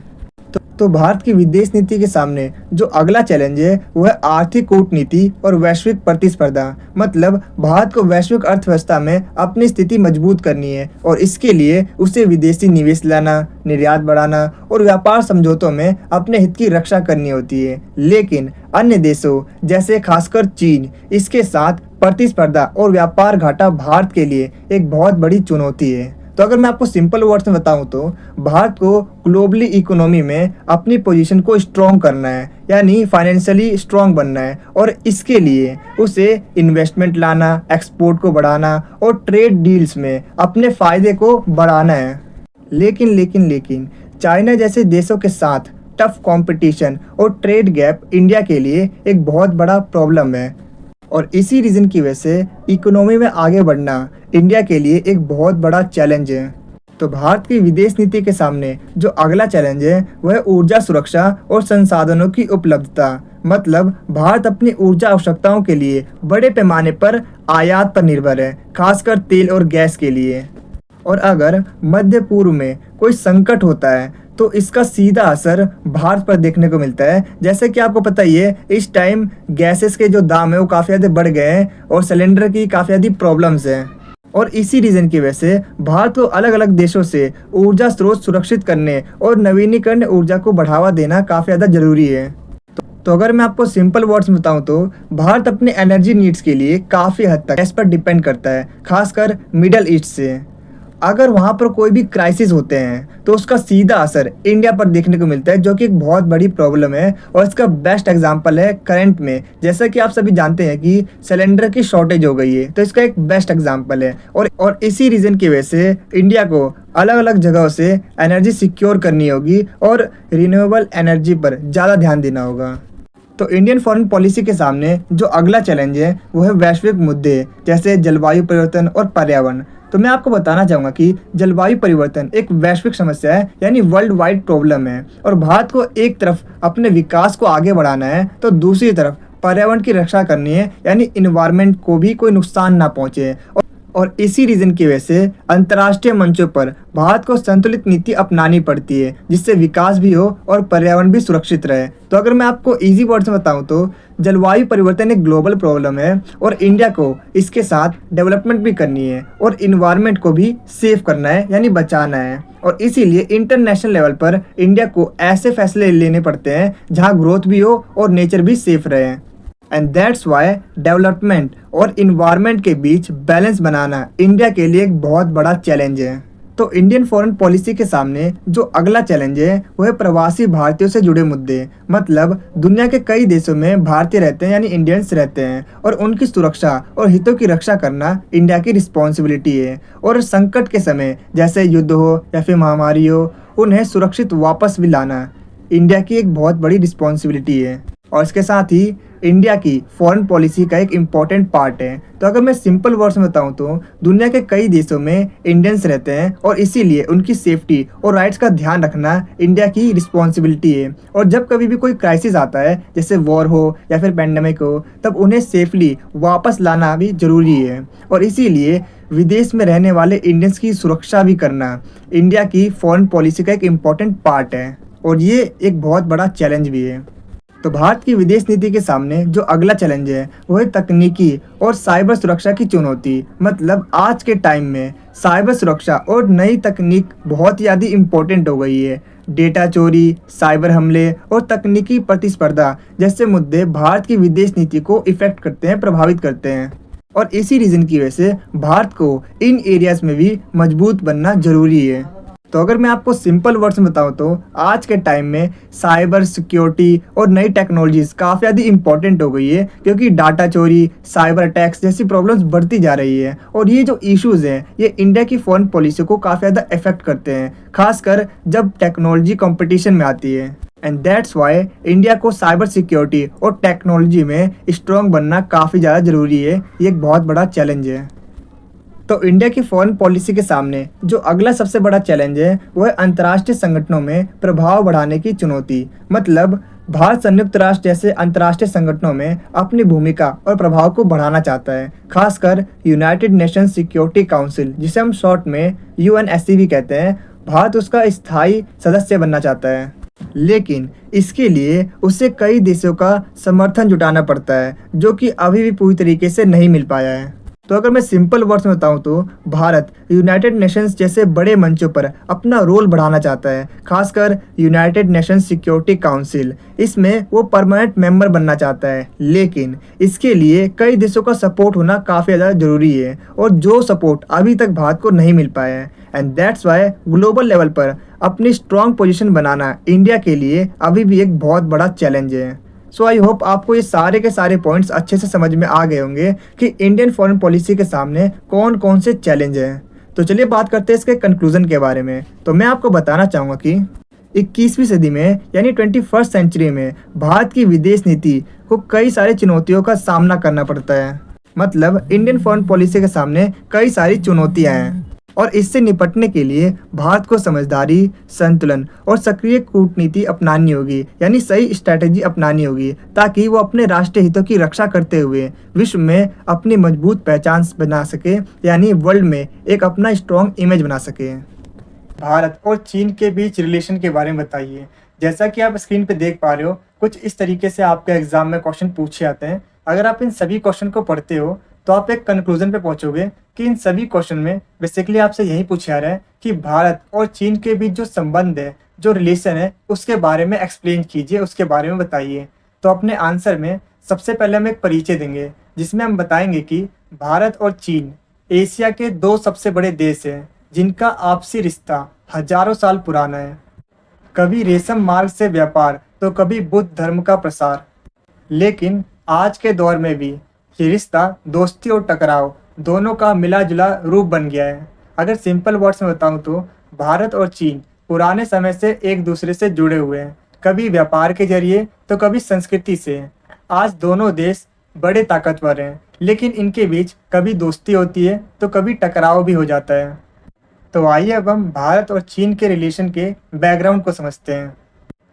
तो भारत की विदेश नीति के सामने जो अगला चैलेंज है वो है आर्थिक कूटनीति और वैश्विक प्रतिस्पर्धा। मतलब भारत को वैश्विक अर्थव्यवस्था में अपनी स्थिति मजबूत करनी है और इसके लिए उसे विदेशी निवेश लाना, निर्यात बढ़ाना और व्यापार समझौतों में अपने हित की रक्षा करनी होती है। लेकिन अन्य देशों जैसे खासकर चीन, इसके साथ प्रतिस्पर्धा और व्यापार घाटा भारत के लिए एक बहुत बड़ी चुनौती है। तो अगर मैं आपको सिंपल वर्ड्स में बताऊं तो भारत को ग्लोबली इकोनॉमी में अपनी पोजीशन को स्ट्रॉन्ग करना है, यानी फाइनेंशियली स्ट्रॉन्ग बनना है और इसके लिए उसे इन्वेस्टमेंट लाना, एक्सपोर्ट को बढ़ाना और ट्रेड डील्स में अपने फ़ायदे को बढ़ाना है। लेकिन चाइना जैसे देशों के साथ टफ कंपटीशन और ट्रेड गैप इंडिया के लिए एक बहुत बड़ा प्रॉब्लम है और इसी रीज़न की वजह से इकोनॉमी में आगे बढ़ना इंडिया के लिए एक बहुत बड़ा चैलेंज है। तो भारत की विदेश नीति के सामने जो अगला चैलेंज है वह ऊर्जा सुरक्षा और संसाधनों की उपलब्धता। मतलब भारत अपनी ऊर्जा आवश्यकताओं के लिए बड़े पैमाने पर आयात पर निर्भर है, खासकर तेल और गैस के लिए। और अगर मध्य पूर्व में कोई संकट होता है तो इसका सीधा असर भारत पर देखने को मिलता है। जैसे कि आपको पता ही है, इस टाइम गैसेस के जो दाम है वो काफ़ी ज़्यादा बढ़ गए हैं और सिलेंडर की काफ़ी ज़्यादा प्रॉब्लम्स हैं और इसी रीज़न की वजह से भारत को अलग अलग देशों से ऊर्जा स्रोत सुरक्षित करने और नवीनीकरण ऊर्जा को बढ़ावा देना काफ़ी ज़्यादा ज़रूरी है। तो अगर मैं आपको सिंपल वर्ड्स में बताऊँ तो भारत अपने एनर्जी नीड्स के लिए काफ़ी हद तक गैस पर डिपेंड करता है, खासकर मिडल ईस्ट से। अगर वहाँ पर कोई भी क्राइसिस होते हैं तो उसका सीधा असर इंडिया पर देखने को मिलता है, जो कि एक बहुत बड़ी प्रॉब्लम है। और इसका बेस्ट एग्जांपल है करंट में, जैसा कि आप सभी जानते हैं कि सिलेंडर की शॉर्टेज हो गई है, तो इसका एक बेस्ट एग्जांपल है। और इसी रीज़न की वजह से इंडिया को अलग अलग जगहों से एनर्जी सिक्योर करनी होगी और रिन्यूएबल एनर्जी पर ज़्यादा ध्यान देना होगा। तो इंडियन फॉरेन पॉलिसी के सामने जो अगला चैलेंज है वो है वैश्विक मुद्दे जैसे जलवायु परिवर्तन और पर्यावरण। तो मैं आपको बताना चाहूँगा कि जलवायु परिवर्तन एक वैश्विक समस्या है, यानी वर्ल्ड वाइड प्रॉब्लम है और भारत को एक तरफ अपने विकास को आगे बढ़ाना है तो दूसरी तरफ पर्यावरण की रक्षा करनी है, यानी इन्वायरमेंट को भी कोई नुकसान ना पहुँचे। और इसी रीज़न की वजह से अंतर्राष्ट्रीय मंचों पर भारत को संतुलित नीति अपनानी पड़ती है, जिससे विकास भी हो और पर्यावरण भी सुरक्षित रहे। तो अगर मैं आपको इजी वर्ड्स में बताऊं तो जलवायु परिवर्तन एक ग्लोबल प्रॉब्लम है और इंडिया को इसके साथ डेवलपमेंट भी करनी है और इन्वायरमेंट को भी सेव करना है, यानी बचाना है। और इसीलिए इंटरनेशनल लेवल पर इंडिया को ऐसे फैसले लेने पड़ते हैं जहाँ ग्रोथ भी हो और नेचर भी सेफ रहे। एंड दैट्स वाई डेवलपमेंट और इन्वायरमेंट के बीच बैलेंस बनाना इंडिया के लिए एक बहुत बड़ा चैलेंज है। तो इंडियन फॉरेन पॉलिसी के सामने जो अगला चैलेंज है वो है प्रवासी भारतीयों से जुड़े मुद्दे। मतलब दुनिया के कई देशों में भारतीय रहते हैं, यानी इंडियंस रहते हैं, और उनकी सुरक्षा और हितों की रक्षा करना इंडिया की रिस्पॉन्सिबिलिटी है। और संकट के समय जैसे युद्ध हो या फिर महामारी हो, उन्हें सुरक्षित वापस भी लाना इंडिया की एक बहुत बड़ी रिस्पॉन्सिबिलिटी है और इसके साथ ही इंडिया की फॉरेन पॉलिसी का एक इम्पॉर्टेंट पार्ट है। तो अगर मैं सिंपल वर्ड्स में बताऊं तो दुनिया के कई देशों में इंडियंस रहते हैं और इसीलिए उनकी सेफ्टी और राइट्स का ध्यान रखना इंडिया की रिस्पॉन्सिबिलिटी है। और जब कभी भी कोई क्राइसिस आता है, जैसे वॉर हो या फिर पैंडेमिक हो, तब उन्हें सेफली वापस लाना भी ज़रूरी है। और इसीलिए विदेश में रहने वाले इंडियंस की सुरक्षा भी करना इंडिया की फॉरेन पॉलिसी का एक इम्पॉर्टेंट पार्ट है और ये एक बहुत बड़ा चैलेंज भी है। तो भारत की विदेश नीति के सामने जो अगला चैलेंज है वो है तकनीकी और साइबर सुरक्षा की चुनौती। मतलब आज के टाइम में साइबर सुरक्षा और नई तकनीक बहुत ज़्यादा इम्पोर्टेंट हो गई है। डेटा चोरी, साइबर हमले और तकनीकी प्रतिस्पर्धा जैसे मुद्दे भारत की विदेश नीति को इफेक्ट करते हैं, प्रभावित करते हैं। और इसी रीज़न की वजह से भारत को इन एरियाज़ में भी मजबूत बनना ज़रूरी है। तो अगर मैं आपको सिंपल वर्ड्स में बताऊं तो आज के टाइम में साइबर सिक्योरिटी और नई टेक्नोलॉजीज़ काफ़ी ज़्यादा इंपॉर्टेंट हो गई है, क्योंकि डाटा चोरी, साइबर अटैक्स जैसी प्रॉब्लम्स बढ़ती जा रही है। और ये जो इश्यूज़ हैं ये इंडिया की फॉरेन पॉलिसी को काफ़ी ज़्यादा इफेक्ट करते हैं, खासकर जब टेक्नोलॉजी कंपटीशन में आती है। एंड दैट्स वाई इंडिया को साइबर सिक्योरिटी और टेक्नोलॉजी में स्ट्रॉन्ग बनना काफ़ी ज़्यादा ज़रूरी है। ये एक बहुत बड़ा चैलेंज है। तो इंडिया की फॉरेन पॉलिसी के सामने जो अगला सबसे बड़ा चैलेंज है वो है अंतर्राष्ट्रीय संगठनों में प्रभाव बढ़ाने की चुनौती। मतलब भारत संयुक्त राष्ट्र जैसे अंतर्राष्ट्रीय संगठनों में अपनी भूमिका और प्रभाव को बढ़ाना चाहता है, खासकर यूनाइटेड नेशंस सिक्योरिटी काउंसिल, जिसे हम शॉर्ट में UNSC भी कहते हैं। भारत उसका स्थायी सदस्य बनना चाहता है। लेकिन इसके लिए उसे कई देशों का समर्थन जुटाना पड़ता है, जो कि अभी भी पूरी तरीके से नहीं मिल पाया है। तो अगर मैं सिंपल वर्ड्स में बताऊं तो भारत यूनाइटेड नेशंस जैसे बड़े मंचों पर अपना रोल बढ़ाना चाहता है, खासकर यूनाइटेड नेशंस सिक्योरिटी काउंसिल। इसमें वो परमानेंट मेंबर बनना चाहता है, लेकिन इसके लिए कई देशों का सपोर्ट होना काफ़ी ज़्यादा ज़रूरी है, और जो सपोर्ट अभी तक भारत को नहीं मिल पाया है। And that's why global level पर अपनी स्ट्रॉन्ग पोजीशन बनाना इंडिया के लिए अभी भी एक बहुत बड़ा चैलेंज है। सो आई होप आपको ये सारे के सारे पॉइंट्स अच्छे से समझ में आ गए होंगे कि इंडियन फॉरेन पॉलिसी के सामने कौन कौन से चैलेंज हैं। तो चलिए बात करते हैं इसके कंक्लूजन के बारे में। तो मैं आपको बताना चाहूँगा कि 21वीं सदी में यानी 21st सेंचुरी में भारत की विदेश नीति को कई सारी चुनौतियों का सामना करना पड़ता है। मतलब इंडियन फॉरेन पॉलिसी के सामने कई सारी चुनौतियाँ हैं, और इससे निपटने के लिए भारत को समझदारी, संतुलन और सक्रिय कूटनीति अपनानी होगी, यानी सही स्ट्रैटेजी अपनानी होगी, ताकि वो अपने राष्ट्रीय हितों की रक्षा करते हुए विश्व में अपनी मजबूत पहचान बना सके, यानी वर्ल्ड में एक अपना स्ट्रॉन्ग इमेज बना सके। भारत और चीन के बीच रिलेशन के बारे में बताइए। जैसा कि आप स्क्रीन पे देख पा रहे हो, कुछ इस तरीके से आपके एग्जाम में क्वेश्चन पूछे जाते हैं। अगर आप इन सभी क्वेश्चन को पढ़ते हो तो आप एक कंक्लूजन पे पहुंचोगे कि इन सभी क्वेश्चन में बेसिकली आपसे यही पूछा जा रहा है कि भारत और चीन के बीच जो संबंध है, जो रिलेशन है, उसके बारे में एक्सप्लेन कीजिए, उसके बारे में बताइए। तो अपने आंसर में सबसे पहले हम एक परिचय देंगे, जिसमें हम बताएंगे कि भारत और चीन एशिया के दो सबसे बड़े देश हैं, जिनका आपसी रिश्ता हजारों साल पुराना है। कभी रेशम मार्ग से व्यापार तो कभी बुद्ध धर्म का प्रसार, लेकिन आज के दौर में भी ये रिश्ता दोस्ती और टकराव दोनों का मिला जुला रूप बन गया है। अगर सिंपल वर्ड्स में बताऊं तो भारत और चीन पुराने समय से एक दूसरे से जुड़े हुए हैं, कभी व्यापार के जरिए तो कभी संस्कृति से। आज दोनों देश बड़े ताकतवर हैं, लेकिन इनके बीच कभी दोस्ती होती है तो कभी टकराव भी हो जाता है। तो आइए अब हम भारत और चीन के रिलेशन के बैकग्राउंड को समझते हैं।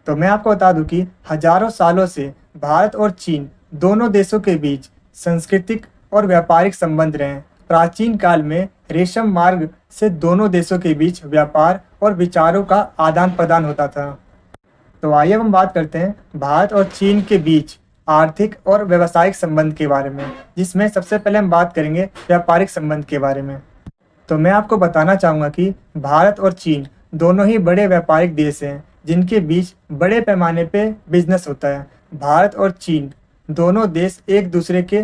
तो मैं आपको बता दूं कि हजारों सालों से भारत और चीन दोनों देशों के बीच सांस्कृतिक और व्यापारिक संबंध रहे। प्राचीन काल में रेशम मार्ग से दोनों देशों के बीच व्यापार और विचारों का आदान प्रदान होता था। तो आइए हम बात करते हैं भारत और चीन के बीच आर्थिक और व्यावसायिक संबंध के बारे में, जिसमें सबसे पहले हम बात करेंगे व्यापारिक संबंध के बारे में। तो मैं आपको बताना चाहूँगा कि भारत और चीन दोनों ही बड़े व्यापारिक देश हैं, जिनके बीच बड़े पैमाने पे बिजनेस होता है। भारत और चीन दोनों देश एक दूसरे के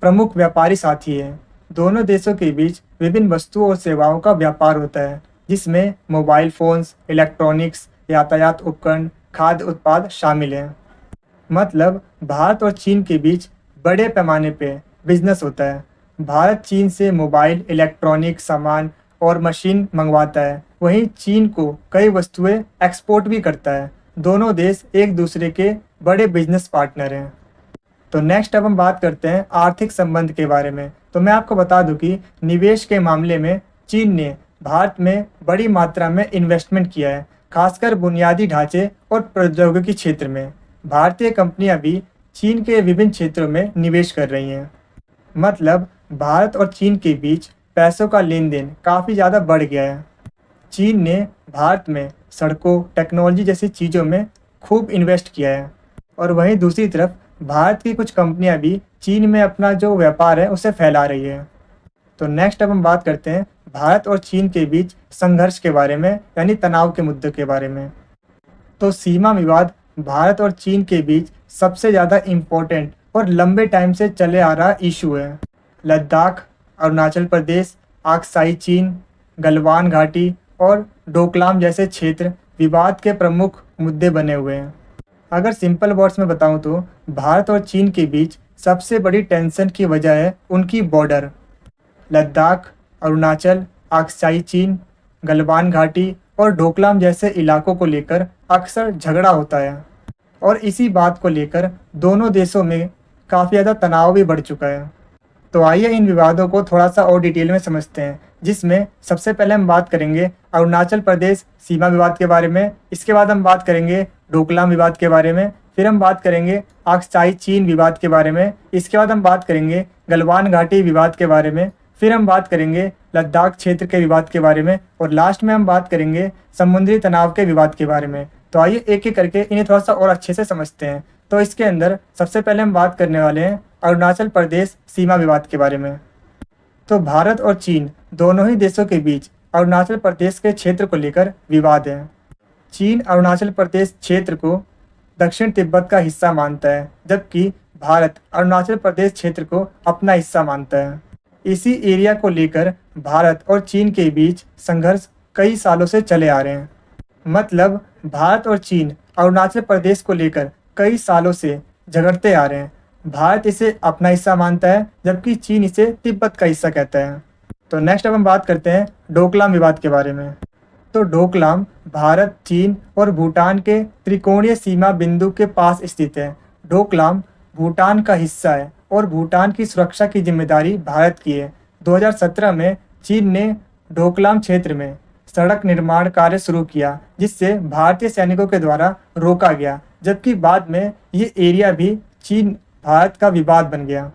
प्रमुख व्यापारी साथी हैं। दोनों देशों के बीच विभिन्न वस्तुओं और सेवाओं का व्यापार होता है, जिसमें मोबाइल फ़ोन्स, इलेक्ट्रॉनिक्स, यातायात उपकरण, खाद्य उत्पाद शामिल हैं। मतलब भारत और चीन के बीच बड़े पैमाने पे बिजनेस होता है। भारत चीन से मोबाइल, इलेक्ट्रॉनिक सामान और मशीन मंगवाता है, वहीं चीन को कई वस्तुएं एक्सपोर्ट भी करता है। दोनों देश एक दूसरे के बड़े बिजनेस पार्टनर हैं। तो नेक्स्ट अब हम बात करते हैं आर्थिक संबंध के बारे में। तो मैं आपको बता दूं कि निवेश के मामले में चीन ने भारत में बड़ी मात्रा में इन्वेस्टमेंट किया है, खासकर बुनियादी ढांचे और प्रौद्योगिकी क्षेत्र में। भारतीय कंपनियां भी चीन के विभिन्न क्षेत्रों में निवेश कर रही हैं। मतलब भारत और चीन के बीच पैसों का लेन देन काफ़ी ज़्यादा बढ़ गया है। चीन ने भारत में सड़कों, टेक्नोलॉजी जैसी चीज़ों में खूब इन्वेस्ट किया है, और वहीं दूसरी तरफ भारत की कुछ कंपनियां भी चीन में अपना जो व्यापार है उसे फैला रही है। तो नेक्स्ट अब हम बात करते हैं भारत और चीन के बीच संघर्ष के बारे में, यानी तनाव के मुद्दे के बारे में। तो सीमा विवाद भारत और चीन के बीच सबसे ज़्यादा इम्पोर्टेंट और लंबे टाइम से चले आ रहा इशू है। लद्दाख, अरुणाचल प्रदेश, आक्साई चीन, गलवान घाटी और डोकलाम जैसे क्षेत्र विवाद के प्रमुख मुद्दे बने हुए हैं। अगर सिंपल वर्ड्स में बताऊं तो भारत और चीन के बीच सबसे बड़ी टेंशन की वजह है उनकी बॉर्डर। लद्दाख, अरुणाचल, आक्साई चीन, गलवान घाटी और डोकलाम जैसे इलाकों को लेकर अक्सर झगड़ा होता है, और इसी बात को लेकर दोनों देशों में काफ़ी ज़्यादा तनाव भी बढ़ चुका है। तो आइए इन विवादों को थोड़ा सा और डिटेल में समझते हैं, जिसमें सबसे पहले हम बात करेंगे अरुणाचल प्रदेश सीमा विवाद के बारे में। इसके बाद हम बात करेंगे डोकलाम विवाद के बारे में। फिर हम बात करेंगे आक्साई चीन विवाद के बारे में। इसके बाद हम बात करेंगे गलवान घाटी विवाद के बारे में। फिर हम बात करेंगे लद्दाख क्षेत्र के विवाद के बारे में, और लास्ट में हम बात करेंगे समुद्री तनाव के विवाद के बारे में। तो आइए एक एक करके इन्हें थोड़ा सा और अच्छे से समझते हैं। तो इसके अंदर सबसे पहले हम बात करने वाले हैं अरुणाचल प्रदेश सीमा विवाद के बारे में। तो भारत और चीन दोनों ही देशों के बीच अरुणाचल प्रदेश के क्षेत्र को लेकर विवाद है। चीन अरुणाचल प्रदेश क्षेत्र को दक्षिण तिब्बत का हिस्सा मानता है, जबकि भारत अरुणाचल प्रदेश क्षेत्र को अपना हिस्सा मानता है। इसी एरिया को लेकर भारत और चीन के बीच संघर्ष कई सालों से चले आ रहे हैं। मतलब भारत और चीन अरुणाचल प्रदेश को लेकर कई सालों से झगड़ते आ रहे हैं। भारत इसे अपना हिस्सा मानता है, जबकि चीन इसे तिब्बत का हिस्सा कहता है। तो नेक्स्ट अब हम बात करते हैं डोकलाम विवाद के बारे में। तो डोकलाम भारत, चीन और भूटान के त्रिकोणीय सीमा बिंदु के पास स्थित है। डोकलाम भूटान का हिस्सा है और भूटान की सुरक्षा की जिम्मेदारी भारत की है। 2017 में चीन ने डोकलाम क्षेत्र में सड़क निर्माण कार्य शुरू किया, जिससे भारतीय सैनिकों के द्वारा रोका गया, जबकि बाद में ये एरिया भी चीन भारत का विवाद बन गया।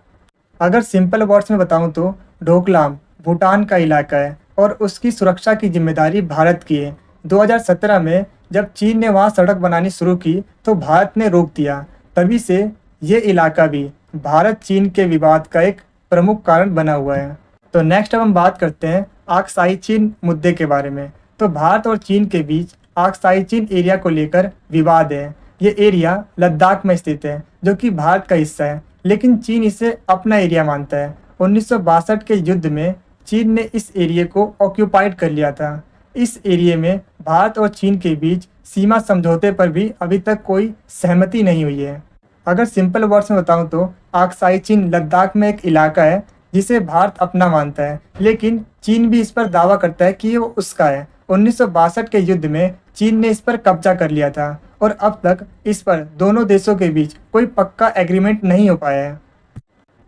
अगर सिंपल वर्ड्स में बताऊं तो डोकलाम भूटान का इलाका है और उसकी सुरक्षा की जिम्मेदारी भारत की है। 2017 में जब चीन ने वहां सड़क बनानी शुरू की तो भारत ने रोक दिया। तभी से ये इलाका भी भारत चीन के विवाद का एक प्रमुख कारण बना हुआ है। तो नेक्स्ट अब हम बात करते हैं आक्साई चीन मुद्दे के बारे में। तो भारत और चीन के बीच आक्साई चीन एरिया को लेकर विवाद है। ये एरिया लद्दाख में स्थित है, जो कि भारत का हिस्सा है, लेकिन चीन इसे अपना एरिया मानता है। 1962 के युद्ध में चीन ने इस एरिया को ऑक्यूपाइड कर लिया था। इस एरिया में भारत और चीन के बीच सीमा समझौते पर भी अभी तक कोई सहमति नहीं हुई है। अगर सिंपल वर्ड्स में बताऊं तो आक्साई चीन लद्दाख में एक इलाका है जिसे भारत अपना मानता है, लेकिन चीन भी इस पर दावा करता है कि वो उसका है। 1962 के युद्ध में चीन ने इस पर कब्जा कर लिया था और अब तक इस पर दोनों देशों के बीच कोई पक्का एग्रीमेंट नहीं हो पाया है।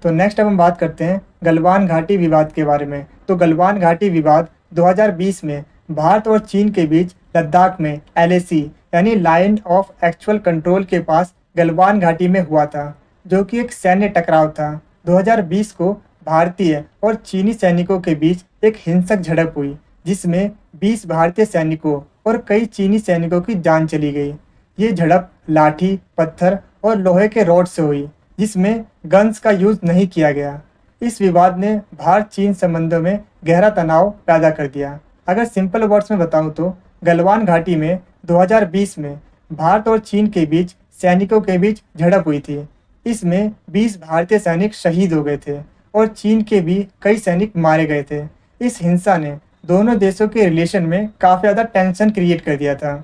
तो नेक्स्ट अब हम बात करते हैं गलवान घाटी विवाद के बारे में। तो गलवान घाटी विवाद 2020 में भारत और चीन के बीच लद्दाख में LAC यानी लाइन ऑफ एक्चुअल कंट्रोल के पास गलवान घाटी में हुआ था, जो कि एक सैन्य टकराव था। 2020 को भारतीय और चीनी सैनिकों के बीच एक हिंसक झड़प हुई, जिसमें 20 भारतीय सैनिकों और कई चीनी सैनिकों की जान चली गई। ये झड़प लाठी, पत्थर और लोहे के रॉड से हुई, जिसमें गन्स का यूज नहीं किया गया। इस विवाद ने भारत चीन संबंधों में गहरा तनाव पैदा कर दिया। अगर सिंपल वर्ड्स में बताऊं तो गलवान घाटी में 2020 में भारत और चीन के बीच सैनिकों के बीच झड़प हुई थी। इसमें 20 भारतीय सैनिक शहीद हो गए थे और चीन के भी कई सैनिक मारे गए थे। इस हिंसा ने दोनों देशों के रिलेशन में काफ़ी ज़्यादा टेंशन क्रिएट कर दिया था।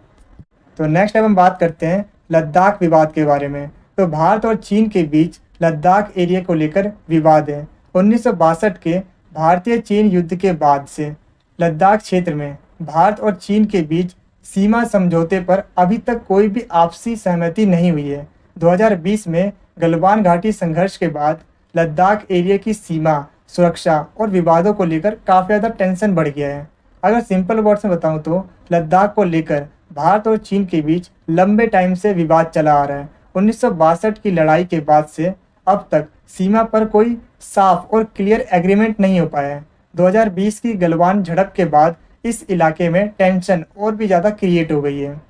तो नेक्स्ट अब हम बात करते हैं लद्दाख विवाद के बारे में। तो भारत और चीन के बीच लद्दाख एरिया को लेकर विवाद है। 1962 के भारतीय चीन युद्ध के बाद से लद्दाख क्षेत्र में भारत और चीन के बीच सीमा समझौते पर अभी तक कोई भी आपसी सहमति नहीं हुई है। 2020 में गलवान घाटी संघर्ष के बाद लद्दाख एरिया की सीमा, सुरक्षा और विवादों को लेकर काफ़ी ज़्यादा टेंशन बढ़ गया है। अगर सिंपल वर्ड्स में बताऊं तो लद्दाख को लेकर भारत और चीन के बीच लंबे टाइम से विवाद चला आ रहा है। 1962 की लड़ाई के बाद से अब तक सीमा पर कोई साफ और क्लियर एग्रीमेंट नहीं हो पाया है। 2020 की गलवान झड़प के बाद इस इलाके में टेंशन और भी ज़्यादा क्रिएट हो गई है।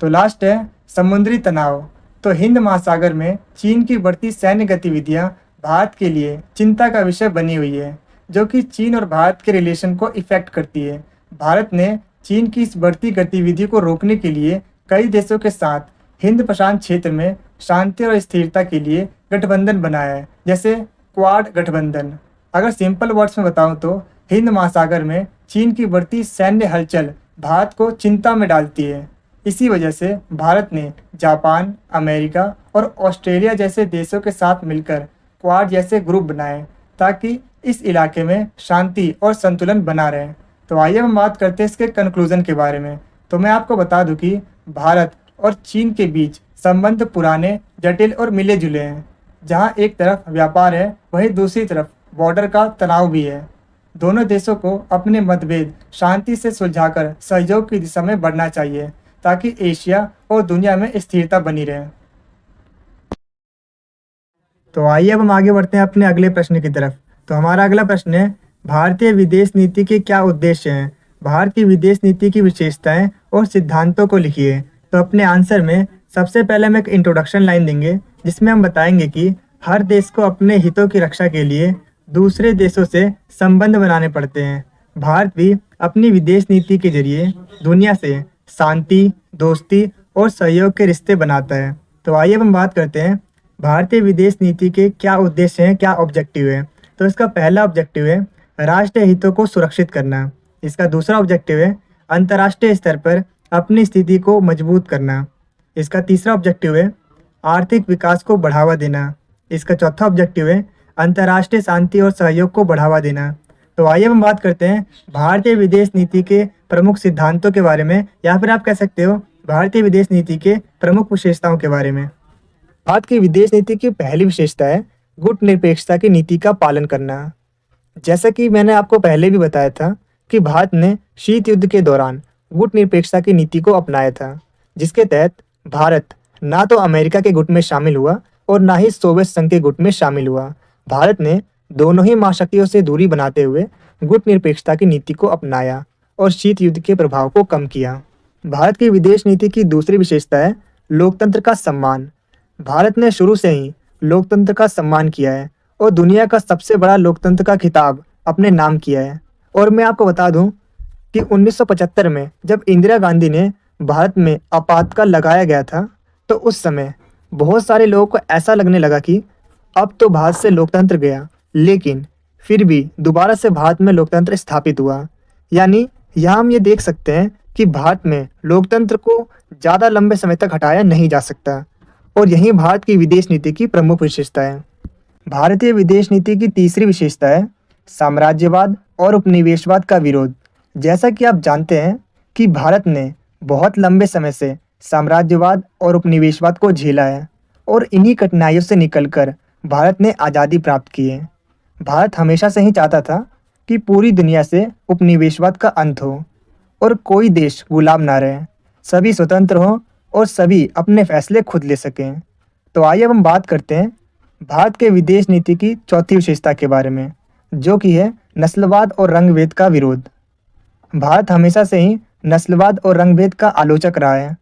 तो लास्ट है समुद्री तनाव। तो हिंद महासागर में चीन की बढ़ती सैन्य गतिविधियां भारत के लिए चिंता का विषय बनी हुई है, जो कि चीन और भारत के रिलेशन को इफेक्ट करती है। भारत ने चीन की इस बढ़ती गतिविधि को रोकने के लिए कई देशों के साथ हिंद प्रशांत क्षेत्र में शांति और स्थिरता के लिए गठबंधन बनाया है, जैसे क्वाड गठबंधन। अगर सिंपल वर्ड्स में बताऊं तो हिंद महासागर में चीन की बढ़ती सैन्य हलचल भारत को चिंता में डालती है। इसी वजह से भारत ने जापान, अमेरिका और ऑस्ट्रेलिया जैसे देशों के साथ मिलकर क्वाड जैसे ग्रुप बनाए, ताकि इस इलाके में शांति और संतुलन बना रहे। तो आइए हम बात करते हैं इसके कंक्लूजन के बारे में। तो मैं आपको बता दूं कि भारत और चीन के बीच संबंध पुराने, जटिल और मिले जुले हैं। जहां एक तरफ व्यापार है, वहीं दूसरी तरफ बॉर्डर का तनाव भी है। दोनों देशों को अपने मतभेद शांति से सुलझाकर सहयोग की दिशा में बढ़ना चाहिए, ताकि एशिया और दुनिया में स्थिरता बनी रहे। तो आइए अब हम आगे बढ़ते हैं अपने अगले प्रश्न की तरफ। तो हमारा अगला प्रश्न है, भारतीय विदेश नीति के क्या उद्देश्य हैं? भारत की विदेश नीति की विशेषताएं और सिद्धांतों को लिखिए। तो अपने आंसर में सबसे पहले हम एक इंट्रोडक्शन लाइन देंगे जिसमें हम बताएंगे कि हर देश को अपने हितों की रक्षा के लिए दूसरे देशों से संबंध बनाने पड़ते हैं। भारत भी अपनी विदेश नीति के जरिए दुनिया से शांति, दोस्ती और सहयोग के रिश्ते बनाता है। तो आइए अब हम बात करते हैं भारतीय विदेश नीति के क्या उद्देश्य हैं, क्या ऑब्जेक्टिव है। तो इसका पहला ऑब्जेक्टिव है राष्ट्रीय हितों को सुरक्षित करना। इसका दूसरा ऑब्जेक्टिव है अंतर्राष्ट्रीय स्तर पर अपनी स्थिति को मजबूत करना। इसका तीसरा ऑब्जेक्टिव है आर्थिक विकास को बढ़ावा देना। इसका चौथा ऑब्जेक्टिव है अंतर्राष्ट्रीय शांति और सहयोग को बढ़ावा देना। तो आइए हम बात करते हैं भारतीय विदेश नीति के प्रमुख सिद्धांतों के बारे में, या फिर आप कह सकते हो भारतीय विदेश नीति के प्रमुख विशेषताओं के बारे में। भारत की विदेश नीति की पहली विशेषता है गुटनिरपेक्षता की नीति का पालन करना। जैसा कि मैंने आपको पहले भी बताया था कि भारत ने शीत युद्ध के दौरान गुटनिरपेक्षता की नीति को अपनाया था, जिसके तहत भारत ना तो अमेरिका के गुट में शामिल हुआ और ना ही सोवियत संघ के गुट में शामिल हुआ। भारत ने दोनों ही महाशक्तियों से दूरी बनाते हुए गुटनिरपेक्षता की नीति को अपनाया और शीत युद्ध के प्रभाव को कम किया। भारत की विदेश नीति की दूसरी विशेषता है लोकतंत्र का सम्मान। भारत ने शुरू से ही लोकतंत्र का सम्मान किया है और दुनिया का सबसे बड़ा लोकतंत्र का खिताब अपने नाम किया है। और मैं आपको बता दूं कि 1975 में जब इंदिरा गांधी ने भारत में आपातकाल लगाया गया था, तो उस समय बहुत सारे लोगों को ऐसा लगने लगा कि अब तो भारत से लोकतंत्र गया, लेकिन फिर भी दोबारा से भारत में लोकतंत्र स्थापित हुआ। यानी यहाँ हम ये देख सकते हैं कि भारत में लोकतंत्र को ज़्यादा लंबे समय तक हटाया नहीं जा सकता, और यही भारत की विदेश नीति की प्रमुख विशेषता है। भारतीय विदेश नीति की तीसरी विशेषता है साम्राज्यवाद और उपनिवेशवाद का विरोध। जैसा कि आप जानते हैं कि भारत ने बहुत लंबे समय से साम्राज्यवाद और उपनिवेशवाद को झेला है और इन्हीं कठिनाइयों से निकलकर भारत ने आज़ादी प्राप्त की है। भारत हमेशा से ही चाहता था कि पूरी दुनिया से उपनिवेशवाद का अंत हो और कोई देश गुलाम ना रहे, सभी स्वतंत्र हों और सभी अपने फैसले खुद ले सकें। तो आइए अब हम बात करते हैं भारत के विदेश नीति की चौथी विशेषता के बारे में, जो कि है नस्लवाद और रंगभेद का विरोध। भारत हमेशा से ही नस्लवाद और रंगभेद का आलोचक रहा है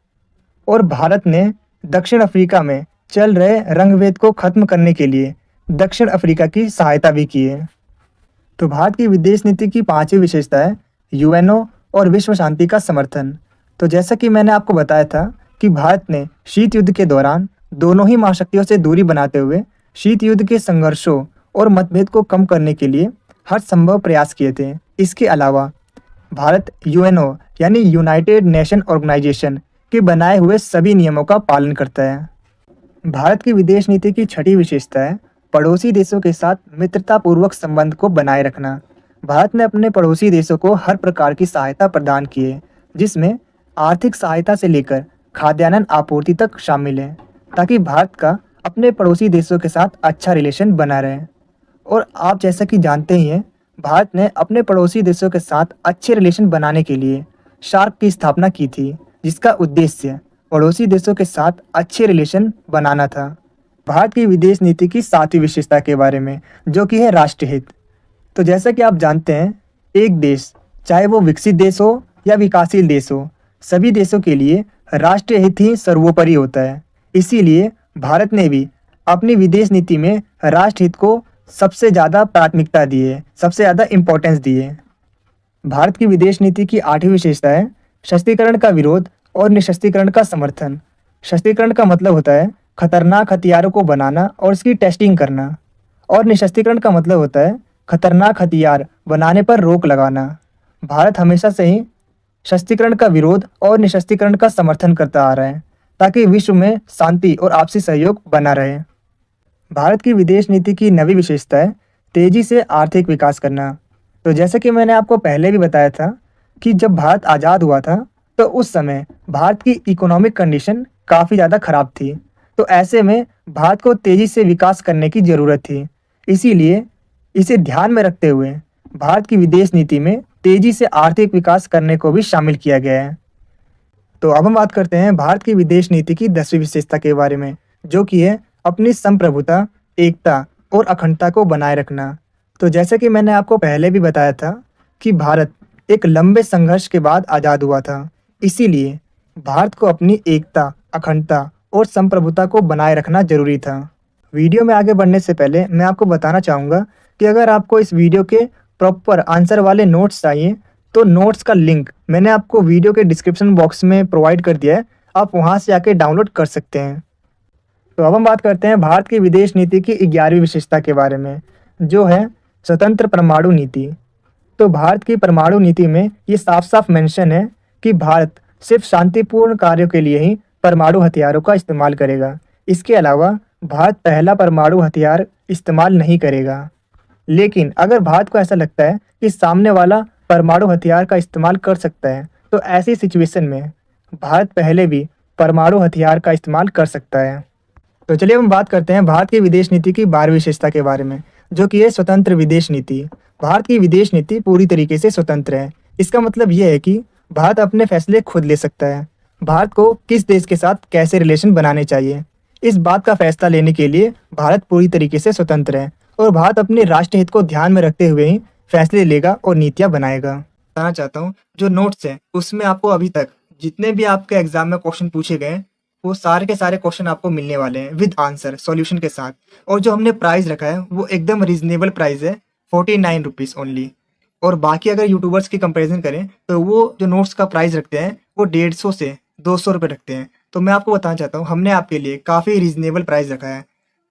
और भारत ने दक्षिण अफ्रीका में चल रहे रंगभेद को खत्म करने के लिए दक्षिण अफ्रीका की सहायता भी की है। तो भारत की विदेश नीति की पांचवी विशेषता है यूएनओ और विश्व शांति का समर्थन। तो जैसा कि मैंने आपको बताया था कि भारत ने शीत युद्ध के दौरान दोनों ही महाशक्तियों से दूरी बनाते हुए शीत युद्ध के संघर्षों और मतभेद को कम करने के लिए हर संभव प्रयास किए थे। इसके अलावा भारत यूएनओ यानी यूनाइटेड नेशन ऑर्गेनाइजेशन के बनाए हुए सभी नियमों का पालन करता है। भारत की विदेश नीति की छठी विशेषता है पड़ोसी देशों के साथ मित्रतापूर्वक संबंध को बनाए रखना। भारत ने अपने पड़ोसी देशों को हर प्रकार की सहायता प्रदान की है, जिसमें आर्थिक सहायता से लेकर खाद्यान्न आपूर्ति तक शामिल है, ताकि भारत का अपने पड़ोसी देशों के साथ अच्छा रिलेशन बना रहे। और आप जैसा कि जानते ही हैं, भारत ने अपने पड़ोसी देशों के साथ अच्छे रिलेशन बनाने के लिए सार्क की स्थापना की थी, जिसका उद्देश्य पड़ोसी देशों के साथ अच्छे रिलेशन बनाना था। भारत की विदेश नीति की सातवीं विशेषता के बारे में, जो कि है राष्ट्रीय हित। तो जैसा कि आप जानते हैं, एक देश चाहे वो विकसित देश हो या विकासशील देश हो, सभी देशों के लिए राष्ट्रीय हित ही सर्वोपरि होता है। इसीलिए भारत ने भी अपनी विदेश नीति में राष्ट्र हित को सबसे ज़्यादा प्राथमिकता दी है, सबसे ज़्यादा इम्पोर्टेंस दी है। भारत की विदेश नीति की आठवीं विशेषता है सशस्त्रीकरण का विरोध और निशस्त्रीकरण का समर्थन। सशस्त्रीकरण का मतलब होता है खतरनाक हथियारों को बनाना और इसकी टेस्टिंग करना, और निशस्त्रीकरण का मतलब होता है खतरनाक हथियार बनाने पर रोक लगाना। भारत हमेशा से ही सशस्त्रीकरण का विरोध और निशस्त्रीकरण का समर्थन करता आ रहा है, ताकि विश्व में शांति और आपसी सहयोग बना रहे। भारत की विदेश नीति की नवी विशेषता है तेजी से आर्थिक विकास करना। तो जैसे कि मैंने आपको पहले भी बताया था कि जब भारत आज़ाद हुआ था, तो उस समय भारत की इकोनॉमिक कंडीशन काफ़ी ज़्यादा ख़राब थी। तो ऐसे में भारत को तेज़ी से विकास करने की ज़रूरत थी। इसीलिए इसे ध्यान में रखते हुए भारत की विदेश नीति में तेज़ी से आर्थिक विकास करने को भी शामिल किया गया है। तो अब हम बात करते हैं भारत की विदेश नीति की 10वीं विशेषता के बारे में, जो कि है अपनी संप्रभुता, एकता और अखंडता को बनाए रखना। तो जैसे कि मैंने आपको पहले भी बताया था कि भारत एक लंबे संघर्ष के बाद आज़ाद हुआ था, इसीलिए भारत को अपनी एकता, अखंडता और संप्रभुता को बनाए रखना जरूरी था। वीडियो में आगे बढ़ने से पहले मैं आपको बताना चाहूँगा कि अगर आपको इस वीडियो के प्रॉपर आंसर वाले नोट्स चाहिए तो नोट्स का लिंक मैंने आपको वीडियो के डिस्क्रिप्शन बॉक्स में प्रोवाइड कर दिया है, आप वहाँ से आके डाउनलोड कर सकते हैं। तो अब हम बात करते हैं भारत की विदेश नीति की 11वीं विशेषता के बारे में, जो है स्वतंत्र परमाणु नीति। तो भारत की परमाणु नीति में ये साफ साफ मेंशन है कि भारत सिर्फ शांतिपूर्ण कार्यों के लिए ही परमाणु हथियारों का इस्तेमाल करेगा। इसके अलावा भारत पहला परमाणु हथियार इस्तेमाल नहीं करेगा। लेकिन अगर भारत को ऐसा लगता है कि सामने वाला परमाणु हथियार का इस्तेमाल कर सकता है, तो ऐसी सिचुएशन में भारत पहले भी परमाणु हथियार का इस्तेमाल कर सकता है। तो चलिए हम बात करते हैं भारत की विदेश नीति की 12वीं विशेषता के बारे में, जो कि है स्वतंत्र विदेश नीति। भारत की विदेश नीति पूरी तरीके से स्वतंत्र है। इसका मतलब यह है कि भारत अपने फैसले खुद ले सकता है। भारत को किस देश के साथ कैसे रिलेशन बनाने चाहिए, इस बात का फैसला लेने के लिए भारत पूरी तरीके से स्वतंत्र है और भारत अपने राष्ट्र हित को ध्यान में रखते हुए ही फैसले लेगा और नीतियाँ बनाएगा। बताना चाहता हूँ जो नोट्स हैं उसमें आपको अभी तक जितने भी आपके एग्जाम में क्वेश्चन पूछे गए वो सारे के सारे क्वेश्चन आपको मिलने वाले हैं विद आंसर सॉल्यूशन के साथ। और जो हमने प्राइस रखा है वो एकदम रीजनेबल प्राइस है, 49 रुपीज़ ओनली। और बाकी अगर यूट्यूबर्स की कंपैरिजन करें तो वो जो नोट्स का प्राइस रखते हैं वो 150 से 200 रुपये रखते हैं। तो मैं आपको बताना चाहता हूँ हमने आपके लिए काफ़ी रीजनेबल प्राइस रखा है।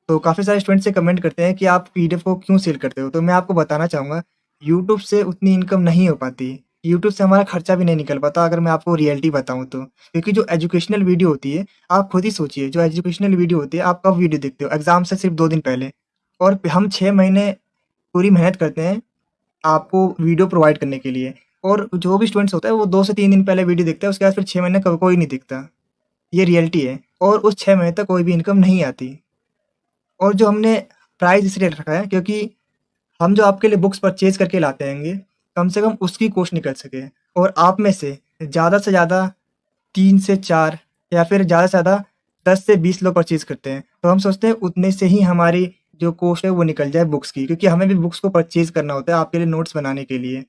तो काफ़ी सारे स्टूडेंट से कमेंट करते हैं कि आप पीडीएफ को क्यों सेल करते हो, तो मैं आपको बताना चाहूँगा यूट्यूब से उतनी इनकम नहीं हो पाती। यूट्यूब से हमारा खर्चा भी नहीं निकल पाता अगर मैं आपको रियलिटी बताऊँ तो। क्योंकि जो एजुकेशनल वीडियो होती है, आप खुद ही सोचिए, जो एजुकेशनल वीडियो होती है आप कब वीडियो देखते हो? एग्ज़ाम से सिर्फ 2 दिन पहले। और हम 6 महीने पूरी मेहनत करते हैं आपको वीडियो प्रोवाइड करने के लिए। और जो भी स्टूडेंट्स होता है वो 2 से 3 दिन पहले वीडियो देखता है, उसके बाद फिर 6 महीने कोई नहीं दिखता। ये रियलिटी है और उस 6 महीने तक कोई भी इनकम नहीं आती। और जो हमने प्राइस इसलिए रखा है क्योंकि हम जो आपके लिए बुक्स परचेज करके लाते हैंगे, कम से कम उसकी कोशिश निकल सके और आप में से ज़्यादा 3 से 4 या फिर ज़्यादा से ज़्यादा 10 से 20 लोग परचेज़ करते हैं। तो हम सोचते हैं उतने से ही हमारी जो कॉस्ट है वो निकल जाए बुक्स की, क्योंकि हमें भी बुक्स को परचेज़ करना होता है आपके लिए नोट्स बनाने के लिए।